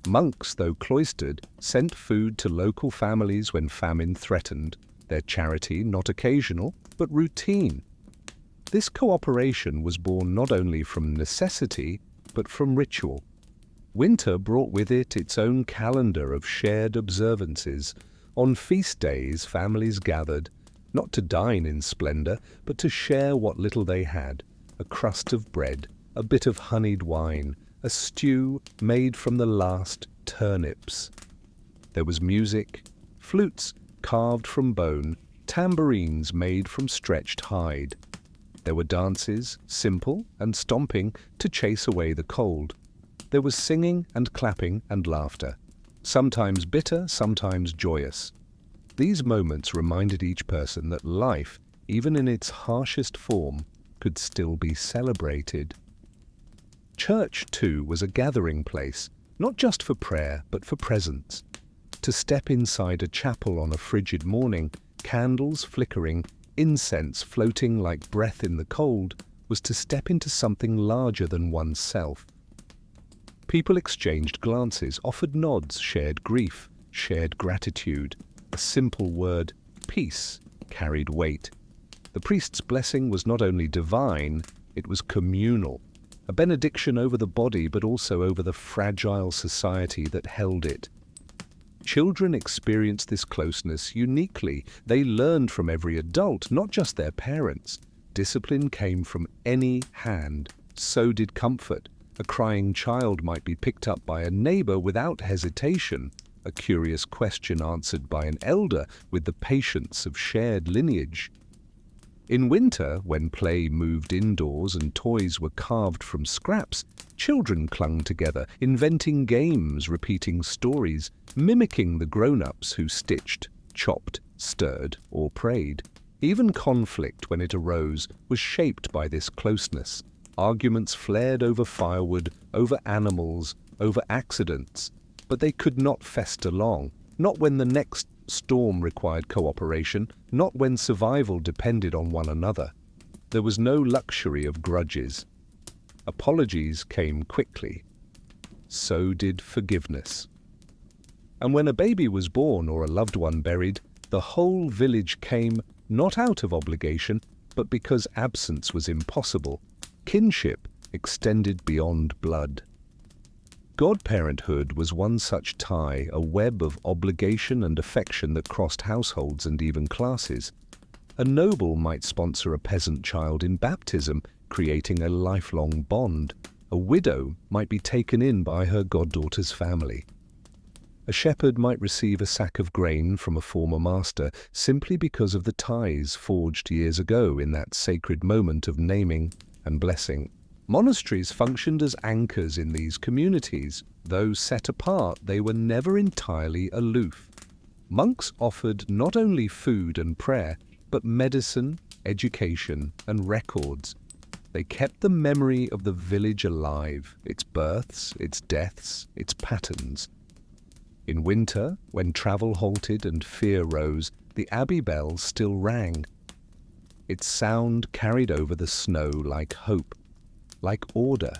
Monks, though cloistered, sent food to local families when famine threatened, their charity not occasional, but routine. This cooperation was born not only from necessity, but from ritual. Winter brought with it its own calendar of shared observances. On feast days, families gathered, not to dine in splendor, but to share what little they had: a crust of bread, a bit of honeyed wine, a stew made from the last turnips. There was music, flutes carved from bone, tambourines made from stretched hide. There were dances, simple and stomping, to chase away the cold. There was singing and clapping and laughter, sometimes bitter, sometimes joyous. These moments reminded each person that life, even in its harshest form, could still be celebrated. Church, too, was a gathering place, not just for prayer, but for presence. To step inside a chapel on a frigid morning, candles flickering, incense floating like breath in the cold, was to step into something larger than oneself. People exchanged glances, offered nods, shared grief, shared gratitude. A simple word, peace, carried weight. The priest's blessing was not only divine, it was communal, a benediction over the body but also over the fragile society that held it. Children experienced this closeness uniquely. They learned from every adult, not just their parents. Discipline came from any hand. So did comfort. A crying child might be picked up by a neighbor without hesitation, a curious question answered by an elder with the patience of shared lineage. In winter, when play moved indoors and toys were carved from scraps, children clung together, inventing games, repeating stories, mimicking the grown-ups who stitched, chopped, stirred, or prayed. Even conflict, when it arose, was shaped by this closeness. Arguments flared over firewood, over animals, over accidents, but they could not fester long, not when the next storm required cooperation, not when survival depended on one another. There was no luxury of grudges. Apologies came quickly. So did forgiveness. And when a baby was born or a loved one buried, the whole village came not out of obligation, but because absence was impossible. Kinship extended beyond blood. Godparenthood was one such tie, a web of obligation and affection that crossed households and even classes. A noble might sponsor a peasant child in baptism, creating a lifelong bond. A widow might be taken in by her goddaughter's family. A shepherd might receive a sack of grain from a former master simply because of the ties forged years ago in that sacred moment of naming and blessing. Monasteries functioned as anchors in these communities. Though set apart, they were never entirely aloof. Monks offered not only food and prayer, but medicine, education, and records. They kept the memory of the village alive, its births, its deaths, its patterns. In winter, when travel halted and fear rose, the abbey bell still rang. Its sound carried over the snow like hope, like order,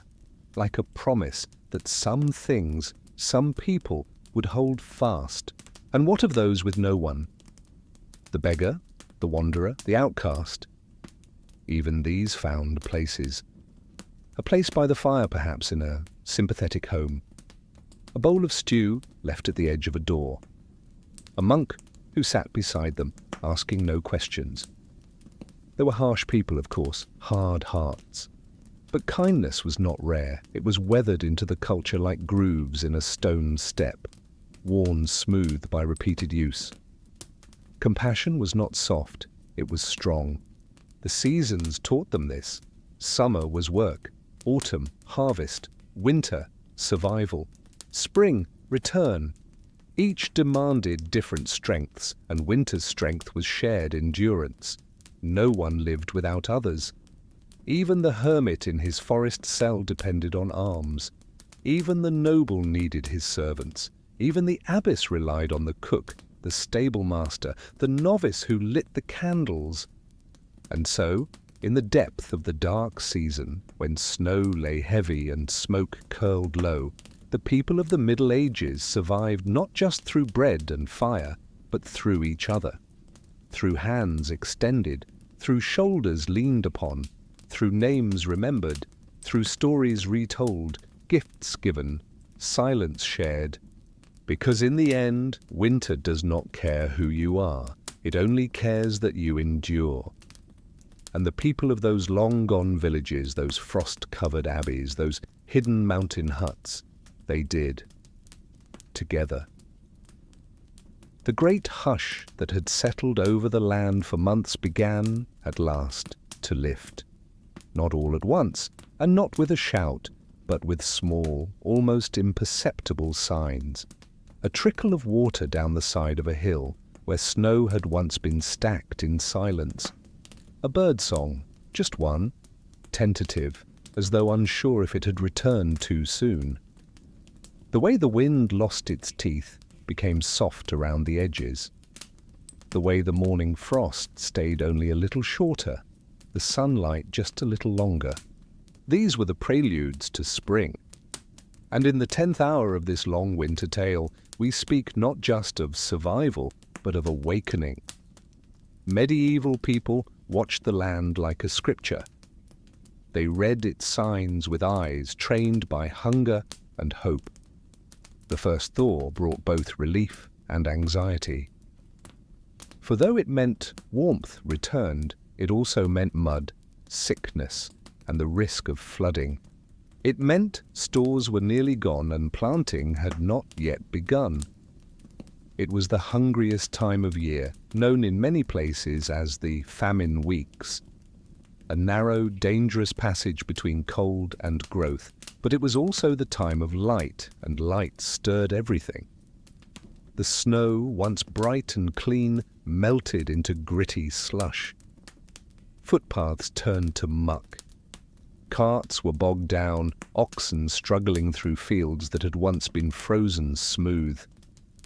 like a promise that some things, some people would hold fast. And what of those with no one? The beggar, the wanderer, the outcast. Even these found places. A place by the fire, perhaps, in a sympathetic home. A bowl of stew left at the edge of a door. A monk who sat beside them, asking no questions. There were harsh people, of course, hard hearts. But kindness was not rare. It was weathered into the culture like grooves in a stone step, worn smooth by repeated use. Compassion was not soft, it was strong. The seasons taught them this. Summer was work, autumn, harvest, winter, survival, spring, return. Each demanded different strengths, and winter's strength was shared endurance. No one lived without others. Even the hermit in his forest cell depended on alms. Even the noble needed his servants. Even the abbess relied on the cook, the stable master, the novice who lit the candles. And so, in the depth of the dark season, when snow lay heavy and smoke curled low, the people of the Middle Ages survived not just through bread and fire, but through each other. Through hands extended, through shoulders leaned upon, through names remembered, through stories retold, gifts given, silence shared. Because in the end, winter does not care who you are. It only cares that you endure. And the people of those long-gone villages, those frost-covered abbeys, those hidden mountain huts, they did. Together. The great hush that had settled over the land for months began, at last, to lift. Not all at once, and not with a shout, but with small, almost imperceptible signs. A trickle of water down the side of a hill, where snow had once been stacked in silence. A birdsong, just one, tentative, as though unsure if it had returned too soon. The way the wind lost its teeth became soft around the edges. The way the morning frost stayed only a little shorter, the sunlight just a little longer. These were the preludes to spring. And in the 10th hour of this long winter tale, we speak not just of survival, but of awakening. Medieval people watched the land like a scripture. They read its signs with eyes trained by hunger and hope. The first thaw brought both relief and anxiety. For though it meant warmth returned, it also meant mud, sickness, and the risk of flooding. It meant stores were nearly gone and planting had not yet begun. It was the hungriest time of year, known in many places as the famine weeks. A narrow, dangerous passage between cold and growth, but it was also the time of light, and light stirred everything. The snow, once bright and clean, melted into gritty slush. Footpaths turned to muck. Carts were bogged down, oxen struggling through fields that had once been frozen smooth.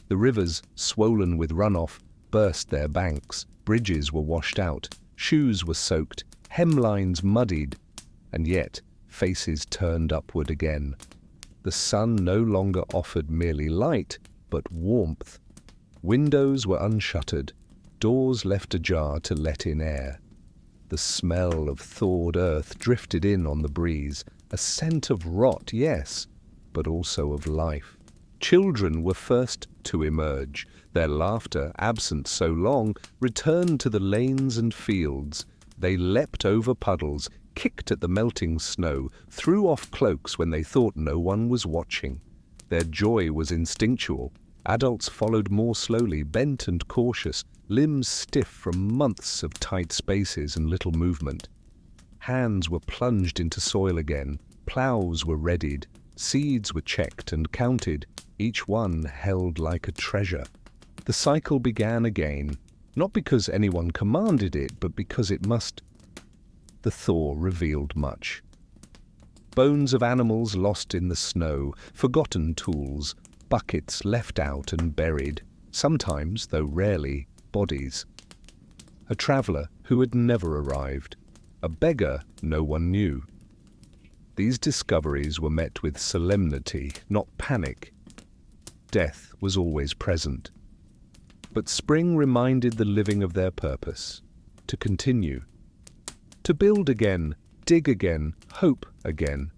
The rivers, swollen with runoff, burst their banks, bridges were washed out, shoes were soaked, hemlines muddied, and yet faces turned upward again. The sun no longer offered merely light, but warmth. Windows were unshuttered, doors left ajar to let in air. The smell of thawed earth drifted in on the breeze, a scent of rot, yes, but also of life. Children were first to emerge. Their laughter, absent so long, returned to the lanes and fields. They leapt over puddles, kicked at the melting snow, threw off cloaks when they thought no one was watching. Their joy was instinctual. Adults followed more slowly, bent and cautious, limbs stiff from months of tight spaces and little movement. Hands were plunged into soil again, ploughs were readied, seeds were checked and counted, each one held like a treasure. The cycle began again, not because anyone commanded it, but because it must. The thaw revealed much. Bones of animals lost in the snow, forgotten tools, buckets left out and buried, sometimes, though rarely, bodies. A traveller who had never arrived, a beggar no one knew. These discoveries were met with solemnity, not panic. Death was always present. But spring reminded the living of their purpose, to continue, to build again, dig again, hope again.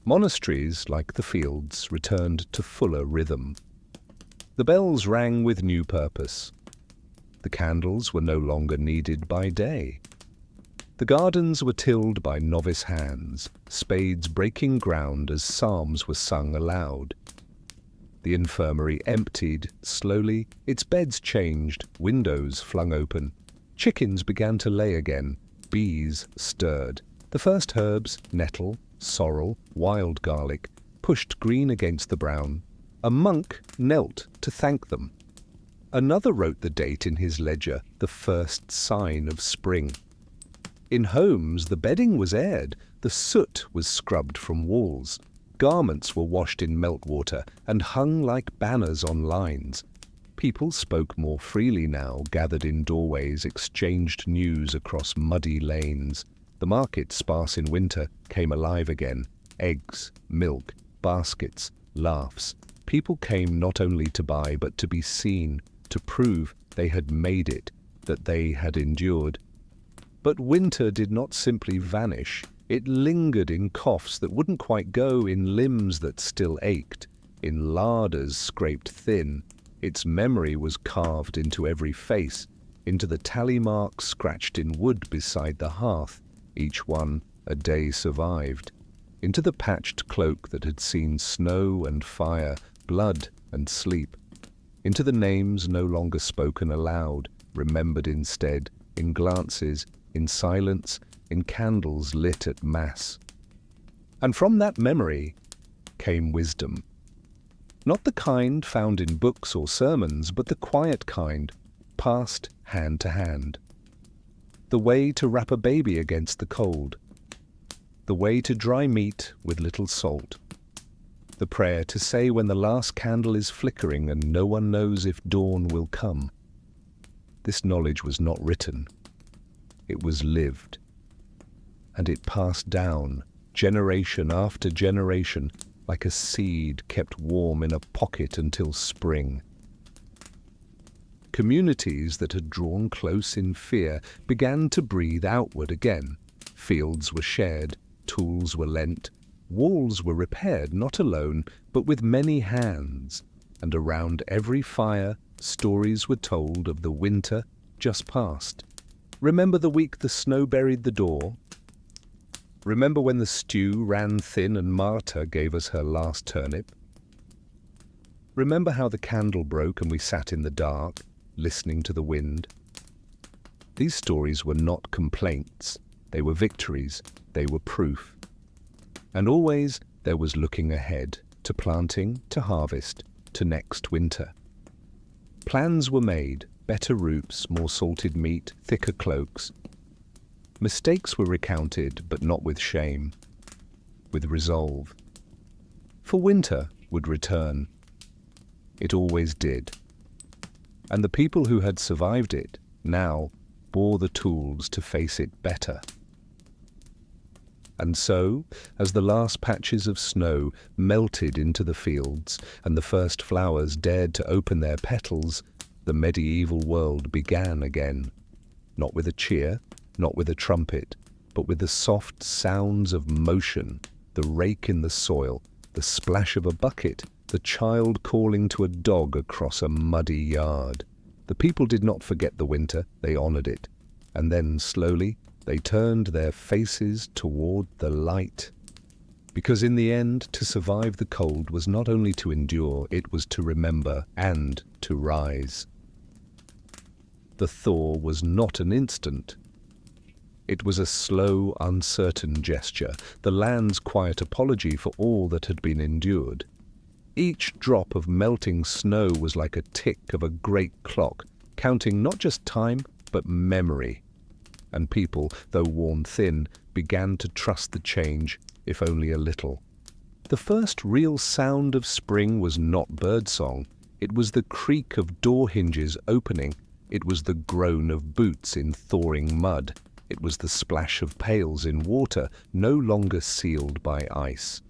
Monasteries, like the fields, returned to fuller rhythm. The bells rang with new purpose. The candles were no longer needed by day. The gardens were tilled by novice hands, spades breaking ground as psalms were sung aloud. The infirmary emptied, slowly, its beds changed, windows flung open. Chickens began to lay again, bees stirred. The first herbs, nettle, sorrel, wild garlic, pushed green against the brown. A monk knelt to thank them. Another wrote the date in his ledger, the first sign of spring. In homes the bedding was aired, the soot was scrubbed from walls. Garments were washed in meltwater and hung like banners on lines. People spoke more freely now, gathered in doorways, exchanged news across muddy lanes. The market, sparse in winter, came alive again. Eggs, milk, baskets, laughs. People came not only to buy, but to be seen, to prove they had made it, that they had endured. But winter did not simply vanish. It lingered in coughs that wouldn't quite go, in limbs that still ached, in larders scraped thin. Its memory was carved into every face, into the tally marks scratched in wood beside the hearth, each one a day survived, into the patched cloak that had seen snow and fire, blood and sleep, into the names no longer spoken aloud, remembered instead, in glances, in silence, in candles lit at mass. And from that memory came wisdom. Not the kind found in books or sermons, but the quiet kind, passed hand to hand. The way to wrap a baby against the cold. The way to dry meat with little salt. The prayer to say when the last candle is flickering and no one knows if dawn will come. This knowledge was not written. It was lived. And it passed down, generation after generation, like a seed kept warm in a pocket until spring. Communities that had drawn close in fear began to breathe outward again. Fields were shared, tools were lent, walls were repaired, not alone, but with many hands. And around every fire, stories were told of the winter just past. Remember the week the snow buried the door? Remember when the stew ran thin and Marta gave us her last turnip? Remember how the candle broke and we sat in the dark, listening to the wind? These stories were not complaints. They were victories. They were proof. And always there was looking ahead, to planting, to harvest, to next winter. Plans were made, better routes, more salted meat, thicker cloaks. Mistakes were recounted, but not with shame, with resolve. For winter would return. It always did. And the people who had survived it now bore the tools to face it better. And so, as the last patches of snow melted into the fields and the first flowers dared to open their petals, the medieval world began again. Not with a cheer, not with a trumpet, but with the soft sounds of motion, the rake in the soil, the splash of a bucket, the child calling to a dog across a muddy yard. The people did not forget the winter, they honored it. And then, slowly, they turned their faces toward the light. Because in the end, to survive the cold was not only to endure, it was to remember and to rise. The thaw was not an instant. It was a slow, uncertain gesture, the land's quiet apology for all that had been endured. Each drop of melting snow was like a tick of a great clock, counting not just time, but memory. And people, though worn thin, began to trust the change, if only a little. The first real sound of spring was not birdsong. It was the creak of door hinges opening. It was the groan of boots in thawing mud. It was the splash of pails in water, no longer sealed by ice.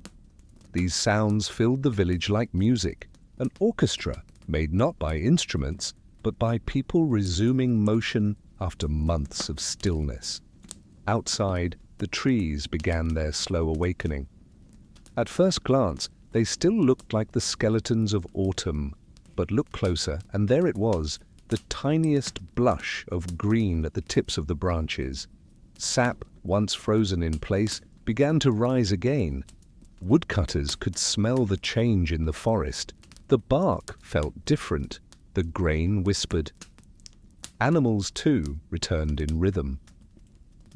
These sounds filled the village like music, an orchestra made not by instruments, but by people resuming motion after months of stillness. Outside, the trees began their slow awakening. At first glance, they still looked like the skeletons of autumn, but look closer, and there it was, the tiniest blush of green at the tips of the branches. Sap, once frozen in place, began to rise again. Woodcutters could smell the change in the forest. The bark felt different. The grain whispered. Animals, too, returned in rhythm.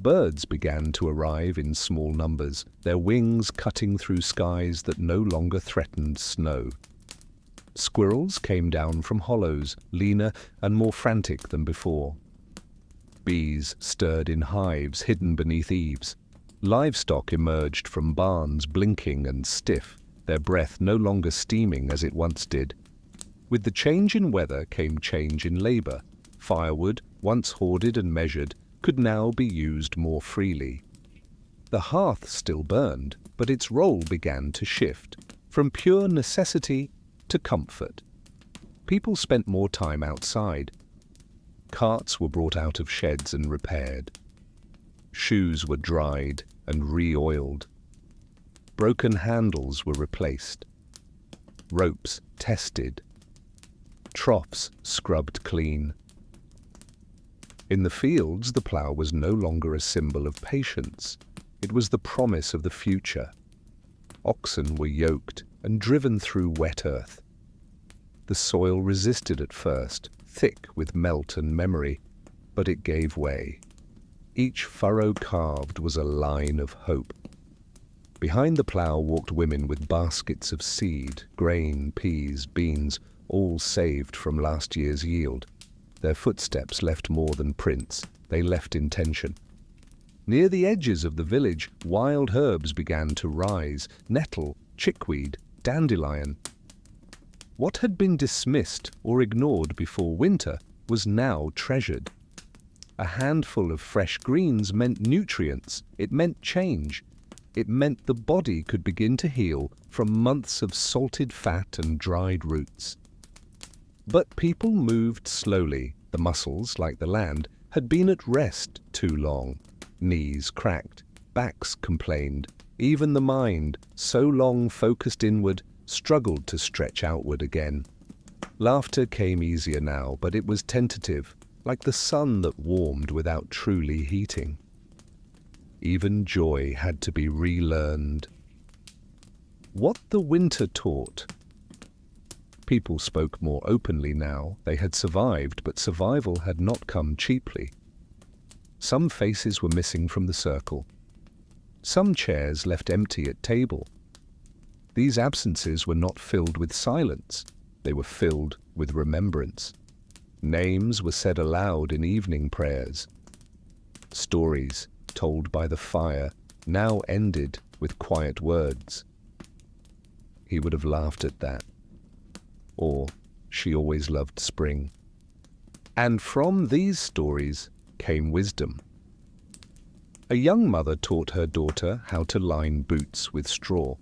Birds began to arrive in small numbers, their wings cutting through skies that no longer threatened snow. Squirrels came down from hollows, leaner and more frantic than before. Bees stirred in hives hidden beneath eaves. Livestock emerged from barns blinking and stiff, their breath no longer steaming as it once did. With the change in weather came change in labor. Firewood, once hoarded and measured, could now be used more freely. The hearth still burned, but its role began to shift, from pure necessity to comfort. People spent more time outside. Carts were brought out of sheds and repaired. Shoes were dried and re-oiled. Broken handles were replaced. Ropes tested. Troughs scrubbed clean. In the fields, the plough was no longer a symbol of patience. It was the promise of the future. Oxen were yoked and driven through wet earth. The soil resisted at first, thick with melt and memory, but it gave way. Each furrow carved was a line of hope. Behind the plough walked women with baskets of seed, grain, peas, beans, all saved from last year's yield. Their footsteps left more than prints, they left intention. Near the edges of the village, wild herbs began to rise, nettle, chickweed, dandelion. What had been dismissed or ignored before winter was now treasured. A handful of fresh greens meant nutrients, it meant change. It meant the body could begin to heal from months of salted fat and dried roots. But people moved slowly. The muscles, like the land, had been at rest too long. Knees cracked, backs complained. Even the mind, so long focused inward, struggled to stretch outward again. Laughter came easier now, but it was tentative, like the sun that warmed without truly heating. Even joy had to be relearned. What the winter taught. People spoke more openly now. They had survived, but survival had not come cheaply. Some faces were missing from the circle. Some chairs left empty at table. These absences were not filled with silence. They were filled with remembrance. Names were said aloud in evening prayers. Stories, told by the fire, now ended with quiet words. He would have laughed at that. Or she always loved spring. And from these stories came wisdom. A young mother taught her daughter how to line boots with straw.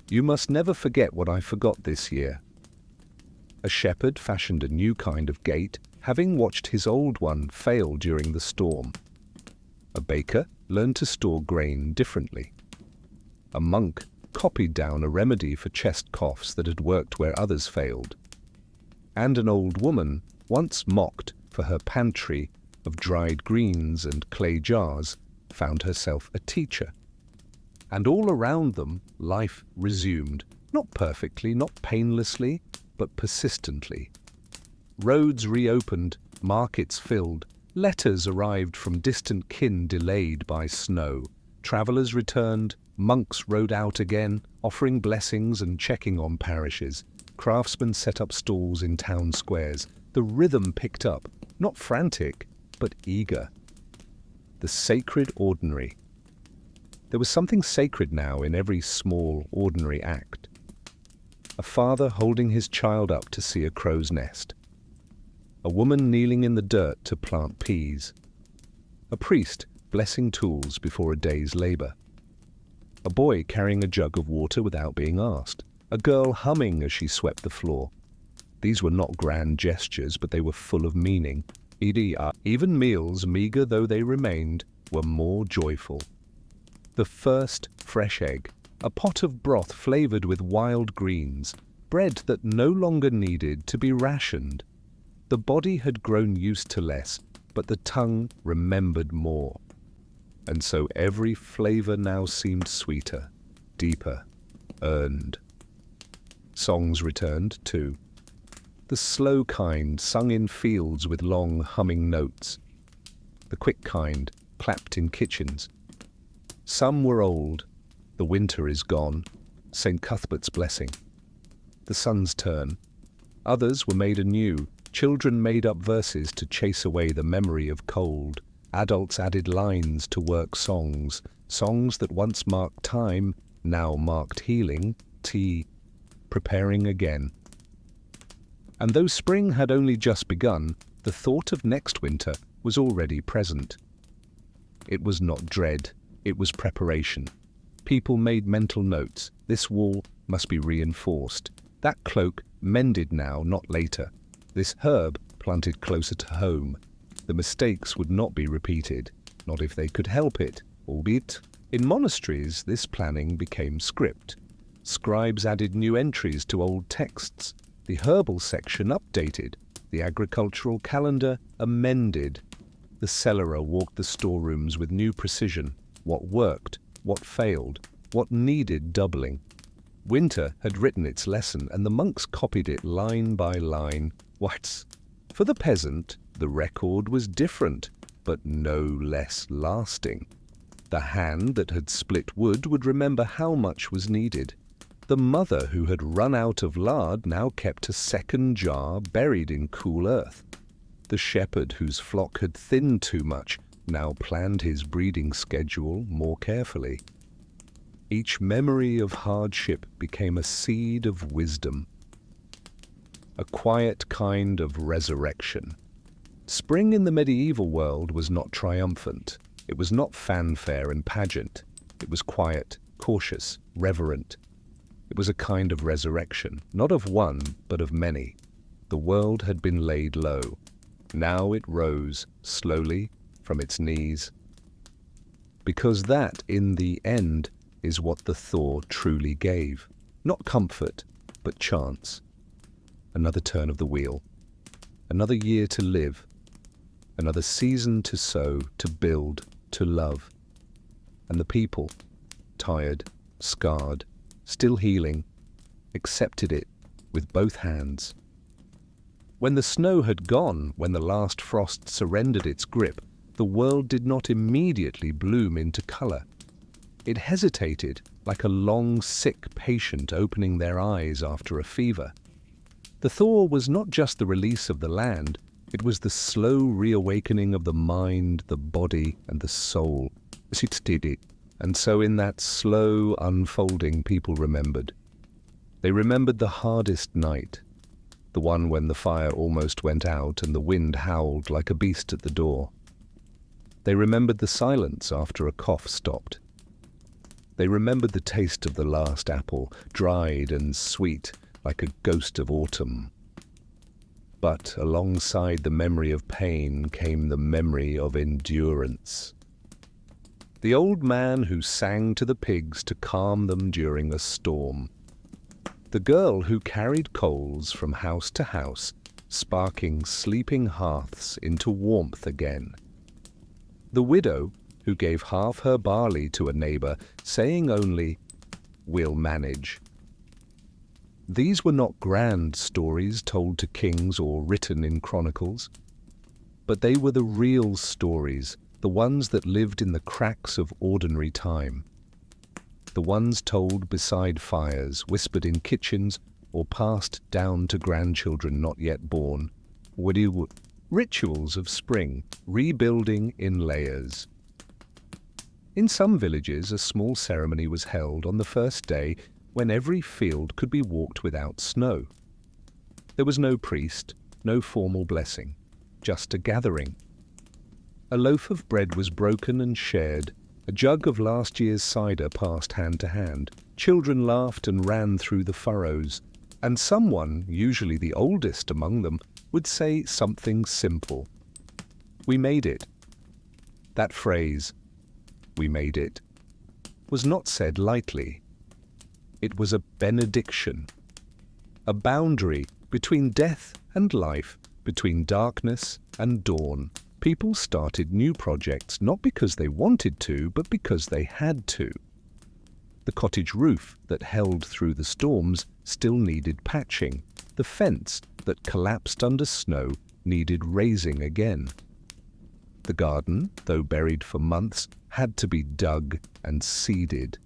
"You must never forget what I forgot this year." A shepherd fashioned a new kind of gate, having watched his old one fail during the storm. A baker learned to store grain differently. A monk copied down a remedy for chest coughs that had worked where others failed. And an old woman, once mocked for her pantry of dried greens and clay jars, found herself a teacher. And all around them, life resumed, not perfectly, not painlessly, but persistently. Roads reopened, markets filled, letters arrived from distant kin delayed by snow. Travellers returned, monks rode out again, offering blessings and checking on parishes. Craftsmen set up stalls in town squares. The rhythm picked up, not frantic, but eager. The sacred ordinary. There was something sacred now in every small, ordinary act. A father holding his child up to see a crow's nest. A woman kneeling in the dirt to plant peas. A priest blessing tools before a day's labor. A boy carrying a jug of water without being asked. A girl humming as she swept the floor. These were not grand gestures, but they were full of meaning. Even meals, meager though they remained, were more joyful. The first fresh egg, a pot of broth flavored with wild greens, bread that no longer needed to be rationed. The body had grown used to less, but the tongue remembered more. And so every flavor now seemed sweeter, deeper, earned. Songs returned, too. The slow kind sung in fields with long humming notes. The quick kind clapped in kitchens. Some were old. The winter is gone. St. Cuthbert's blessing. The sun's turn. Others were made anew. Children made up verses to chase away the memory of cold. Adults added lines to work songs. Songs that once marked time, now marked healing, tea, preparing again. And though spring had only just begun, the thought of next winter was already present. It was not dread, it was preparation. People made mental notes. This wall must be reinforced. That cloak mended now, not later. This herb planted closer to home. The mistakes would not be repeated, not if they could help it, albeit. In monasteries, this planning became script. Scribes added new entries to old texts. The herbal section updated. The agricultural calendar amended. The cellarer walked the storerooms with new precision. What worked, what failed, what needed doubling. Winter had written its lesson, and the monks copied it line by line. What? For the peasant, the record was different, but no less lasting. The hand that had split wood would remember how much was needed. The mother who had run out of lard now kept a second jar buried in cool earth. The shepherd whose flock had thinned too much now planned his breeding schedule more carefully. Each memory of hardship became a seed of wisdom, a quiet kind of resurrection. Spring in the medieval world was not triumphant. It was not fanfare and pageant. It was quiet, cautious, reverent. It was a kind of resurrection, not of one, but of many. The world had been laid low. Now it rose, slowly, from its knees. Because that, in the end, is what the thaw truly gave. Not comfort, but chance. Another turn of the wheel. Another year to live. Another season to sow, to build, to love. And the people, tired, scarred, still healing, accepted it with both hands. When the snow had gone, when the last frost surrendered its grip, the world did not immediately bloom into colour. It hesitated, like a long sick patient opening their eyes after a fever. The thaw was not just the release of the land, it was the slow reawakening of the mind, the body, and the soul. And so in that slow unfolding, people remembered. They remembered the hardest night, the one when the fire almost went out and the wind howled like a beast at the door. They remembered the silence after a cough stopped. They remembered the taste of the last apple, dried and sweet like a ghost of autumn. But alongside the memory of pain came the memory of endurance. The old man who sang to the pigs to calm them during a storm. The girl who carried coals from house to house, sparking sleeping hearths into warmth again. The widow who gave half her barley to a neighbor, saying only, "We'll manage." These were not grand stories told to kings or written in chronicles, but they were the real stories, the ones that lived in the cracks of ordinary time. The ones told beside fires, whispered in kitchens, or passed down to grandchildren not yet born. Rituals of spring, rebuilding in layers. In some villages, a small ceremony was held on the first day when every field could be walked without snow. There was no priest, no formal blessing, just a gathering. A loaf of bread was broken and shared, a jug of last year's cider passed hand to hand, children laughed and ran through the furrows, and someone, usually the oldest among them, would say something simple. "We made it." That phrase, "we made it," was not said lightly. It was a benediction, a boundary between death and life, between darkness and dawn. People started new projects not because they wanted to, but because they had to. The cottage roof that held through the storms still needed patching. The fence that collapsed under snow needed raising again. The garden, though buried for months, had to be dug and seeded.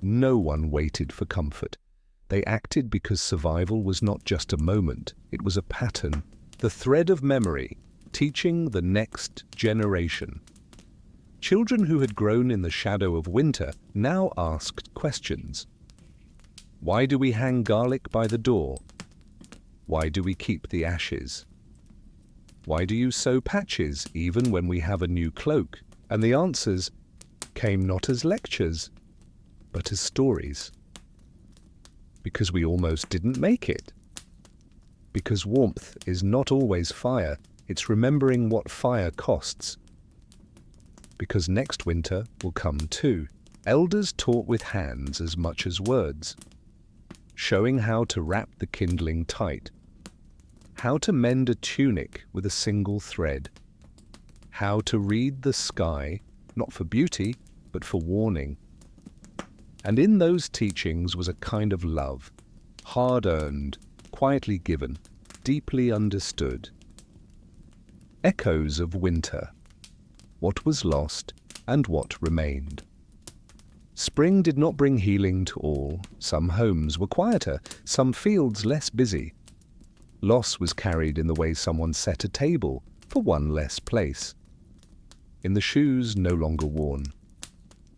No one waited for comfort. They acted because survival was not just a moment, it was a pattern, the thread of memory, teaching the next generation. Children who had grown in the shadow of winter now asked questions. Why do we hang garlic by the door? Why do we keep the ashes? Why do you sew patches even when we have a new cloak? And the answers came not as lectures, but as stories. Because we almost didn't make it. Because warmth is not always fire, it's remembering what fire costs. Because next winter will come too. Elders taught with hands as much as words, showing how to wrap the kindling tight, how to mend a tunic with a single thread, how to read the sky, not for beauty, but for warning. And in those teachings was a kind of love, hard-earned, quietly given, deeply understood. Echoes of winter, what was lost and what remained. Spring did not bring healing to all. Some homes were quieter, some fields less busy. Loss was carried in the way someone set a table for one less place, in the shoes no longer worn,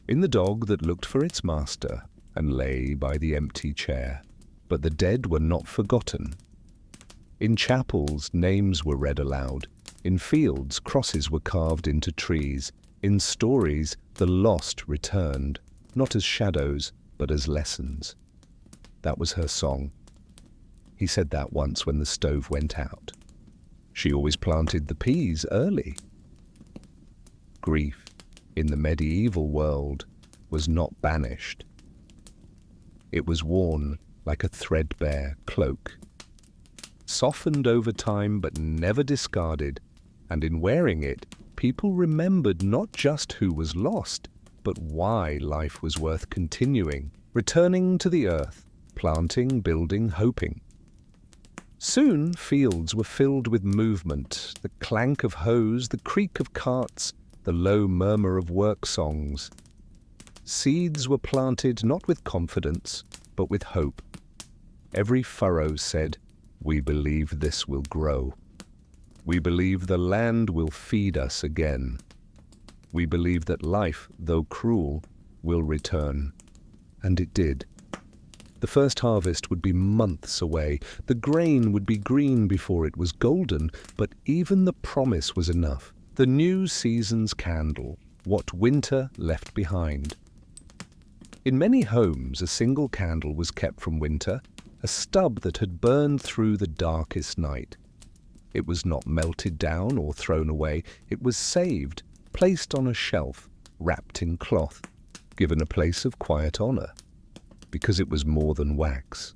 in the dog that looked for its master and lay by the empty chair. But the dead were not forgotten. In chapels, names were read aloud. In fields, crosses were carved into trees. In stories, the lost returned, not as shadows, but as lessons. That was her song. He said that once when the stove went out. She always planted the peas early. Grief, in the medieval world, was not banished. It was worn like a threadbare cloak, softened over time but never discarded, and in wearing it, people remembered not just who was lost, but why life was worth continuing, returning to the earth, planting, building, hoping. Soon fields were filled with movement, the clank of hoes, the creak of carts, the low murmur of work songs. Seeds were planted not with confidence, but with hope. Every furrow said, "We believe this will grow. We believe the land will feed us again. We believe that life, though cruel, will return." And it did. The first harvest would be months away. The grain would be green before it was golden, but even the promise was enough. The new season's candle, what winter left behind. In many homes, a single candle was kept from winter, a stub that had burned through the darkest night. It was not melted down or thrown away. It was saved, placed on a shelf, wrapped in cloth, given a place of quiet honor. Because it was more than wax.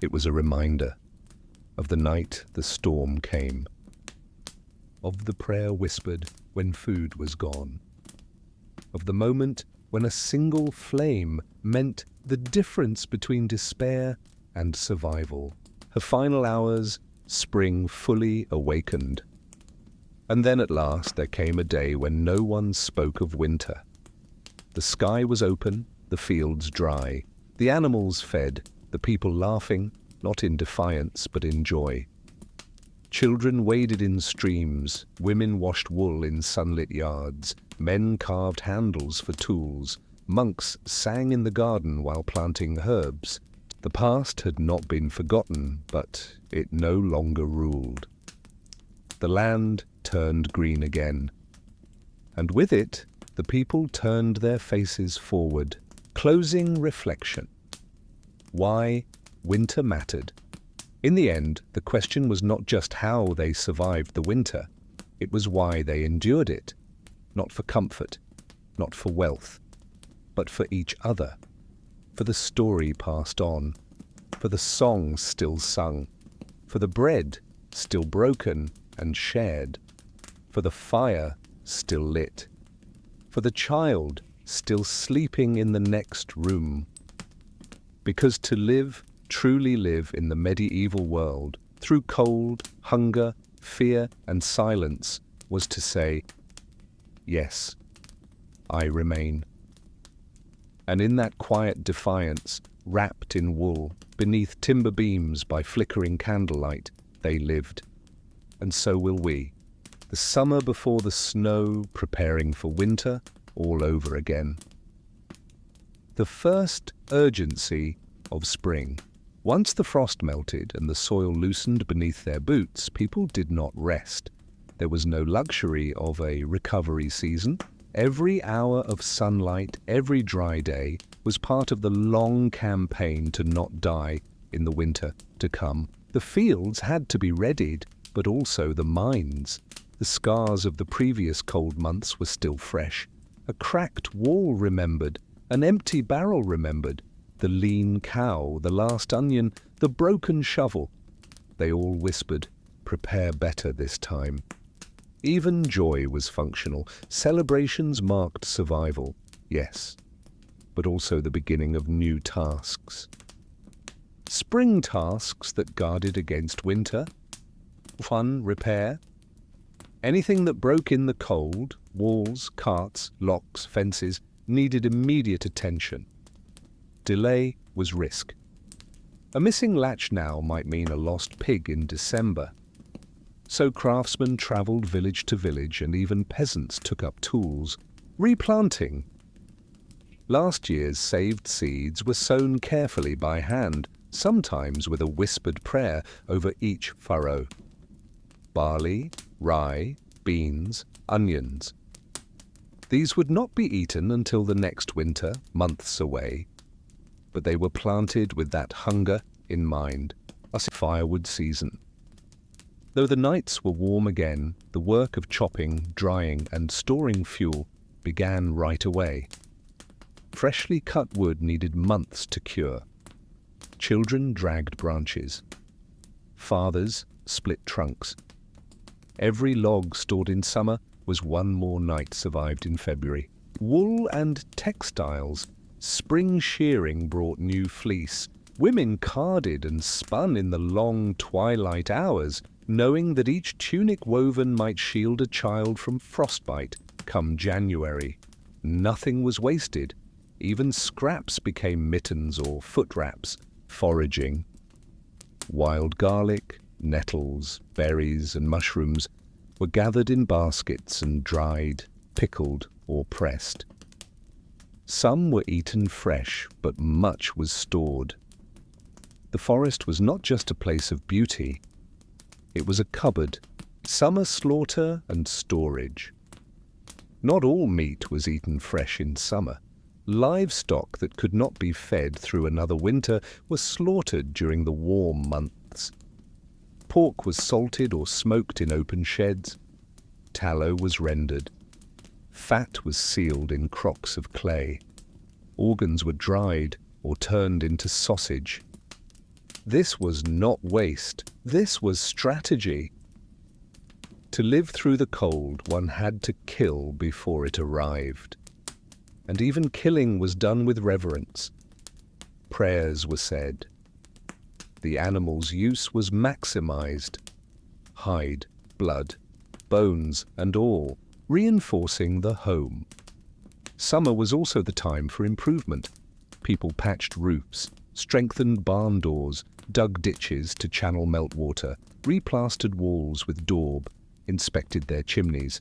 It was a reminder of the night the storm came, of the prayer whispered when food was gone, of the moment when a single flame meant the difference between despair and survival. Her final hours, spring fully awakened. And then at last there came a day when no one spoke of winter. The sky was open, the fields dry, the animals fed, the people laughing, not in defiance but in joy. Children waded in streams, women washed wool in sunlit yards, men carved handles for tools, monks sang in the garden while planting herbs. The past had not been forgotten, but it no longer ruled. The land turned green again, and with it, the people turned their faces forward. Closing reflection. Why winter mattered. In the end, the question was not just how they survived the winter, it was why they endured it. Not for comfort, not for wealth, but for each other. For the story passed on, for the song still sung, for the bread still broken and shared, for the fire still lit, for the child still sleeping in the next room. Because to live, truly live in the medieval world, through cold, hunger, fear, and silence, was to say, yes, I remain. And in that quiet defiance, wrapped in wool, beneath timber beams by flickering candlelight, they lived. And so will we. The summer before the snow, preparing for winter all over again. The first urgency of spring. Once the frost melted and the soil loosened beneath their boots, people did not rest. There was no luxury of a recovery season. Every hour of sunlight, every dry day, was part of the long campaign to not die in the winter to come. The fields had to be readied, but also the minds. The scars of the previous cold months were still fresh. A cracked wall remembered, an empty barrel remembered, the lean cow, the last onion, the broken shovel. They all whispered, prepare better this time. Even joy was functional. Celebrations marked survival, yes, but also the beginning of new tasks. Spring tasks that guarded against winter. One, repair. Anything that broke in the cold, walls, carts, locks, fences, needed immediate attention. Delay was risk. A missing latch now might mean a lost pig in December. So craftsmen travelled village to village, and even peasants took up tools. Replanting. Last year's saved seeds were sown carefully by hand, sometimes with a whispered prayer over each furrow. Barley, rye, beans, onions. These would not be eaten until the next winter, months away, but they were planted with that hunger in mind, a firewood season. Though the nights were warm again, the work of chopping, drying, and storing fuel began right away. Freshly cut wood needed months to cure. Children dragged branches. Fathers split trunks. Every log stored in summer was one more night survived in February. Wool and textiles. Spring shearing brought new fleece. Women carded and spun in the long twilight hours, knowing that each tunic woven might shield a child from frostbite come January. Nothing was wasted. Even scraps became mittens or foot wraps. Foraging. Wild garlic, nettles, berries, and mushrooms were gathered in baskets and dried, pickled, or pressed. Some were eaten fresh, but much was stored. The forest was not just a place of beauty, it was a cupboard, summer slaughter and storage. Not all meat was eaten fresh in summer. Livestock that could not be fed through another winter was slaughtered during the warm months. Pork was salted or smoked in open sheds. Tallow was rendered. Fat was sealed in crocks of clay. Organs were dried or turned into sausage. This was not waste. This was strategy. To live through the cold, one had to kill before it arrived. And even killing was done with reverence. Prayers were said. The animal's use was maximized. Hide, blood, bones, and all, reinforcing the home. Summer was also the time for improvement. People patched roofs, strengthened barn doors, dug ditches to channel meltwater, replastered walls with daub, inspected their chimneys.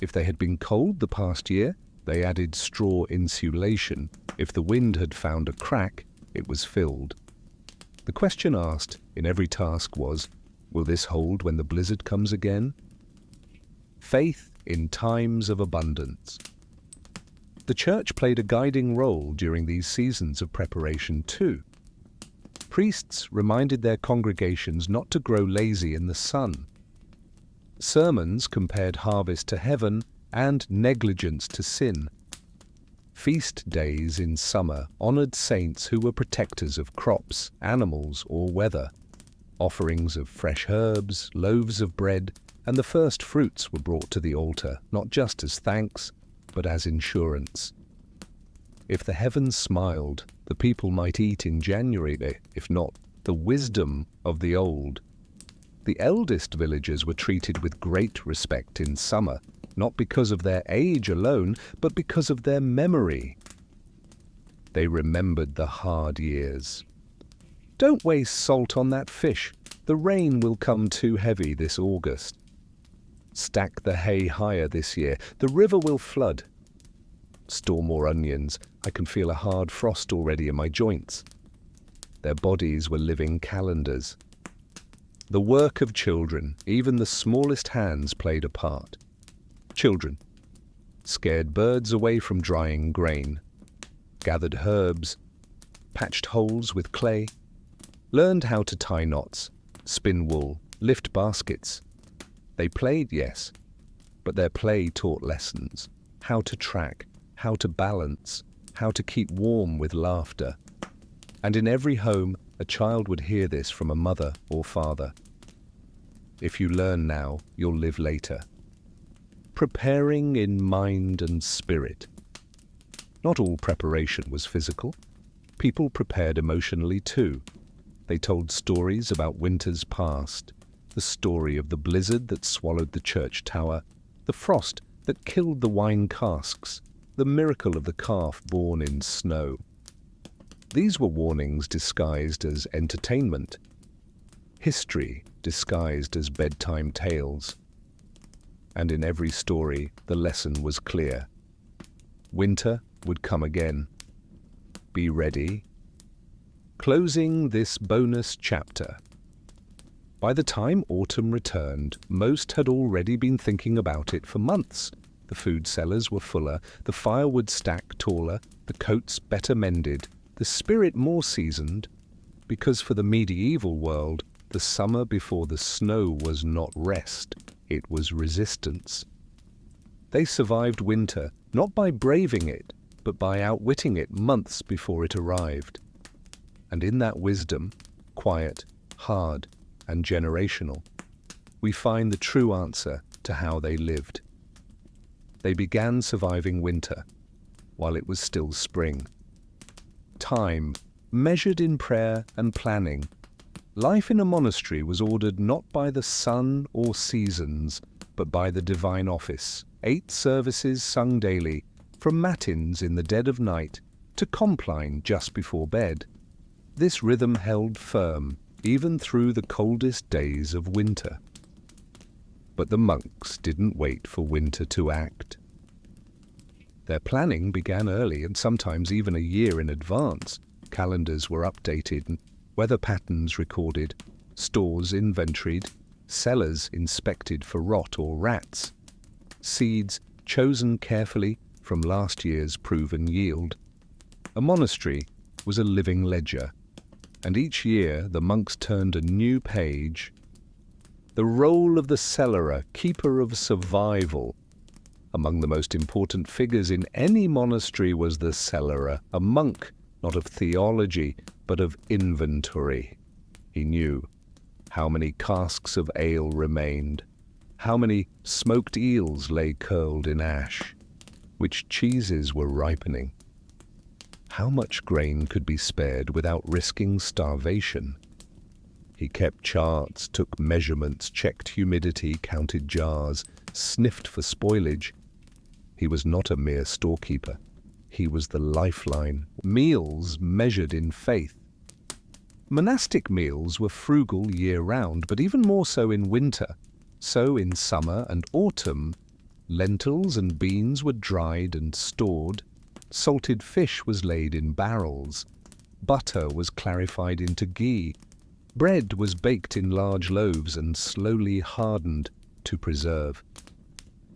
If they had been cold the past year, they added straw insulation. If the wind had found a crack, it was filled. The question asked in every task was, will this hold when the blizzard comes again? Faith in times of abundance. The church played a guiding role during these seasons of preparation too. Priests reminded their congregations not to grow lazy in the sun. Sermons compared harvest to heaven and negligence to sin. Feast days in summer honored saints who were protectors of crops, animals, or weather. Offerings of fresh herbs, loaves of bread, and the first fruits were brought to the altar, not just as thanks, but as insurance. If the heavens smiled, the people might eat in January, if not, the wisdom of the old. The eldest villagers were treated with great respect in summer, not because of their age alone, but because of their memory. They remembered the hard years. Don't waste salt on that fish. The rain will come too heavy this August. Stack the hay higher this year. The river will flood. Store more onions. I can feel a hard frost already in my joints. Their bodies were living calendars. The work of children, even the smallest hands played a part. Children scared birds away from drying grain, gathered herbs, patched holes with clay, learned how to tie knots, spin wool, lift baskets. They played, yes, but their play taught lessons: how to track, how to balance, how to keep warm with laughter. And in every home, a child would hear this from a mother or father. If you learn now, you'll live later. Preparing in mind and spirit. Not all preparation was physical. People prepared emotionally too. They told stories about winters past, the story of the blizzard that swallowed the church tower, the frost that killed the wine casks, the miracle of the calf born in snow. These were warnings disguised as entertainment, history disguised as bedtime tales. And in every story, the lesson was clear. Winter would come again. Be ready. Closing this bonus chapter. By the time autumn returned, most had already been thinking about it for months. The food cellars were fuller, the firewood stack taller, the coats better mended, the spirit more seasoned, because for the medieval world, the summer before the snow was not rest, it was resistance. They survived winter, not by braving it, but by outwitting it months before it arrived. And in that wisdom, quiet, hard, and generational, we find the true answer to how they lived. They began surviving winter, while it was still spring. Time, measured in prayer and planning. Life in a monastery was ordered not by the sun or seasons, but by the divine office. 8 services sung daily, from matins in the dead of night to compline just before bed. This rhythm held firm, even through the coldest days of winter. But the monks didn't wait for winter to act. Their planning began early and sometimes even a year in advance. Calendars were updated weather patterns recorded, stores inventoried, cellars inspected for rot or rats, seeds chosen carefully from last year's proven yield. A monastery was a living ledger, and each year the monks turned a new page. The role of the cellarer, keeper of survival. Among the most important figures in any monastery was the cellarer, a monk not of theology but of inventory. He knew how many casks of ale remained, how many smoked eels lay curled in ash, which cheeses were ripening, how much grain could be spared without risking starvation. He kept charts, took measurements, checked humidity, counted jars, sniffed for spoilage. He was not a mere storekeeper. He was the lifeline. Meals measured in faith. Monastic meals were frugal year-round, but even more so in winter. So in summer and autumn, lentils and beans were dried and stored. Salted fish was laid in barrels. Butter was clarified into ghee. Bread was baked in large loaves and slowly hardened to preserve.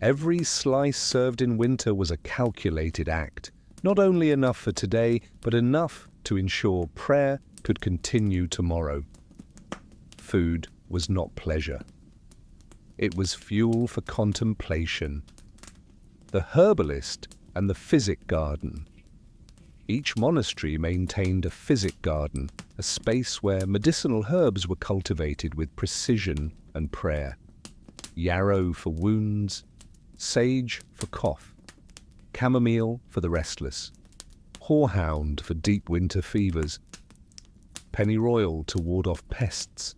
Every slice served in winter was a calculated act, not only enough for today, but enough to ensure prayer could continue tomorrow. Food was not pleasure. It was fuel for contemplation. The herbalist and the physic garden. Each monastery maintained a physic garden, a space where medicinal herbs were cultivated with precision and prayer. Yarrow for wounds, sage for cough, chamomile for the restless, horehound for deep winter fevers, pennyroyal to ward off pests.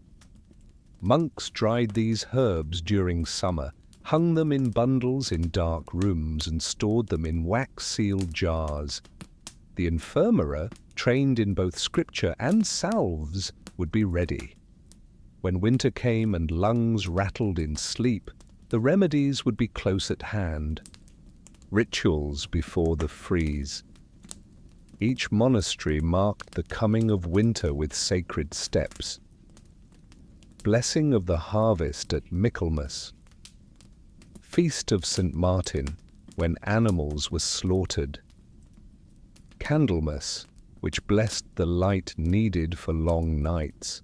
Monks dried these herbs during summer, hung them in bundles in dark rooms, and stored them in wax-sealed jars. The infirmera, trained in both scripture and salves, would be ready. When winter came and lungs rattled in sleep, the remedies would be close at hand. Rituals before the freeze. Each monastery marked the coming of winter with sacred steps. Blessing of the harvest at Michaelmas. Feast of St. Martin, when animals were slaughtered. Candlemas, which blessed the light needed for long nights.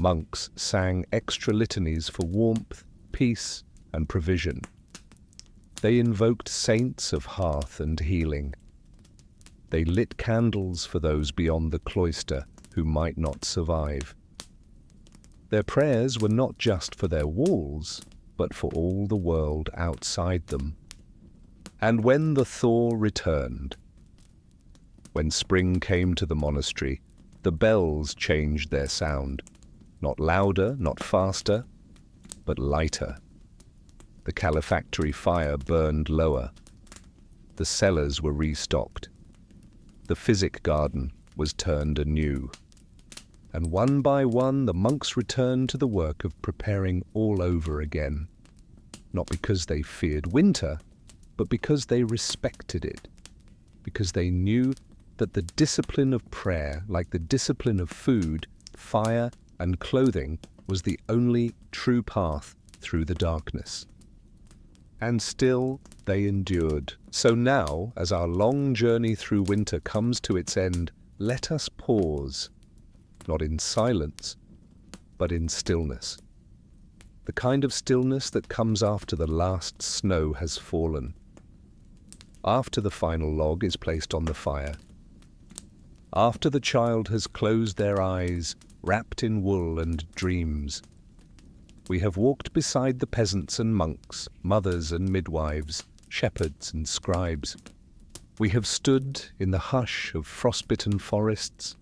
Monks sang extra litanies for warmth, peace, and provision. They invoked saints of hearth and healing. They lit candles for those beyond the cloister who might not survive. Their prayers were not just for their walls, but for all the world outside them. And when the thaw returned, when spring came to the monastery, the bells changed their sound, not louder, not faster, but lighter. The calefactory fire burned lower. The cellars were restocked. The physic garden was turned anew. And one by one the monks returned to the work of preparing all over again, not because they feared winter, but because they respected it, because they knew that the discipline of prayer, like the discipline of food, fire, and clothing, was the only true path through the darkness. And still they endured. So now, as our long journey through winter comes to its end, let us pause, not in silence, but in stillness. The kind of stillness that comes after the last snow has fallen, after the final log is placed on the fire, after the child has closed their eyes, wrapped in wool and dreams. We have walked beside the peasants and monks, mothers and midwives, shepherds and scribes. We have stood in the hush of frost-bitten forests,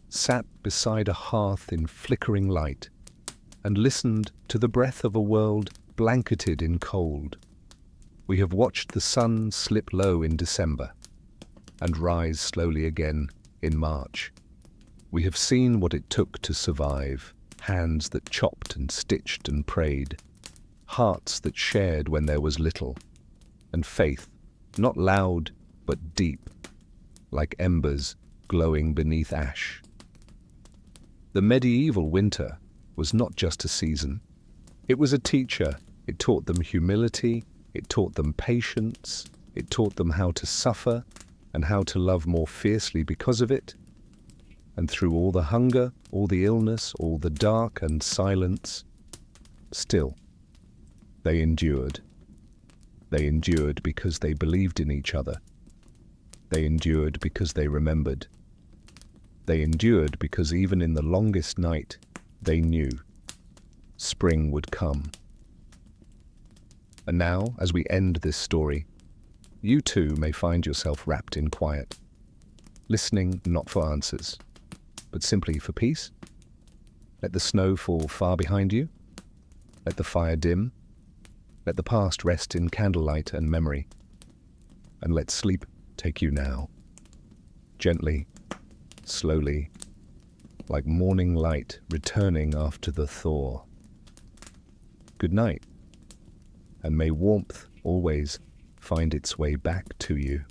sat beside a hearth in flickering light, and listened to the breath of a world blanketed in cold. We have watched the sun slip low in December and rise slowly again in March. We have seen what it took to survive, hands that chopped and stitched and prayed, hearts that shared when there was little, and faith, not loud but deep, like embers glowing beneath ash. The medieval winter was not just a season. It was a teacher. It taught them humility, it taught them patience, it taught them how to suffer and how to love more fiercely because of it. And through all the hunger, all the illness, all the dark and silence, still, they endured. They endured because they believed in each other. They endured because they remembered. They endured because even in the longest night, they knew spring would come. And now, as we end this story, you too may find yourself wrapped in quiet, listening not for answers, but simply for peace. Let the snow fall far behind you. Let the fire dim. Let the past rest in candlelight and memory. And let sleep take you now. Gently, slowly, like morning light returning after the thaw. Good night, and may warmth always find its way back to you.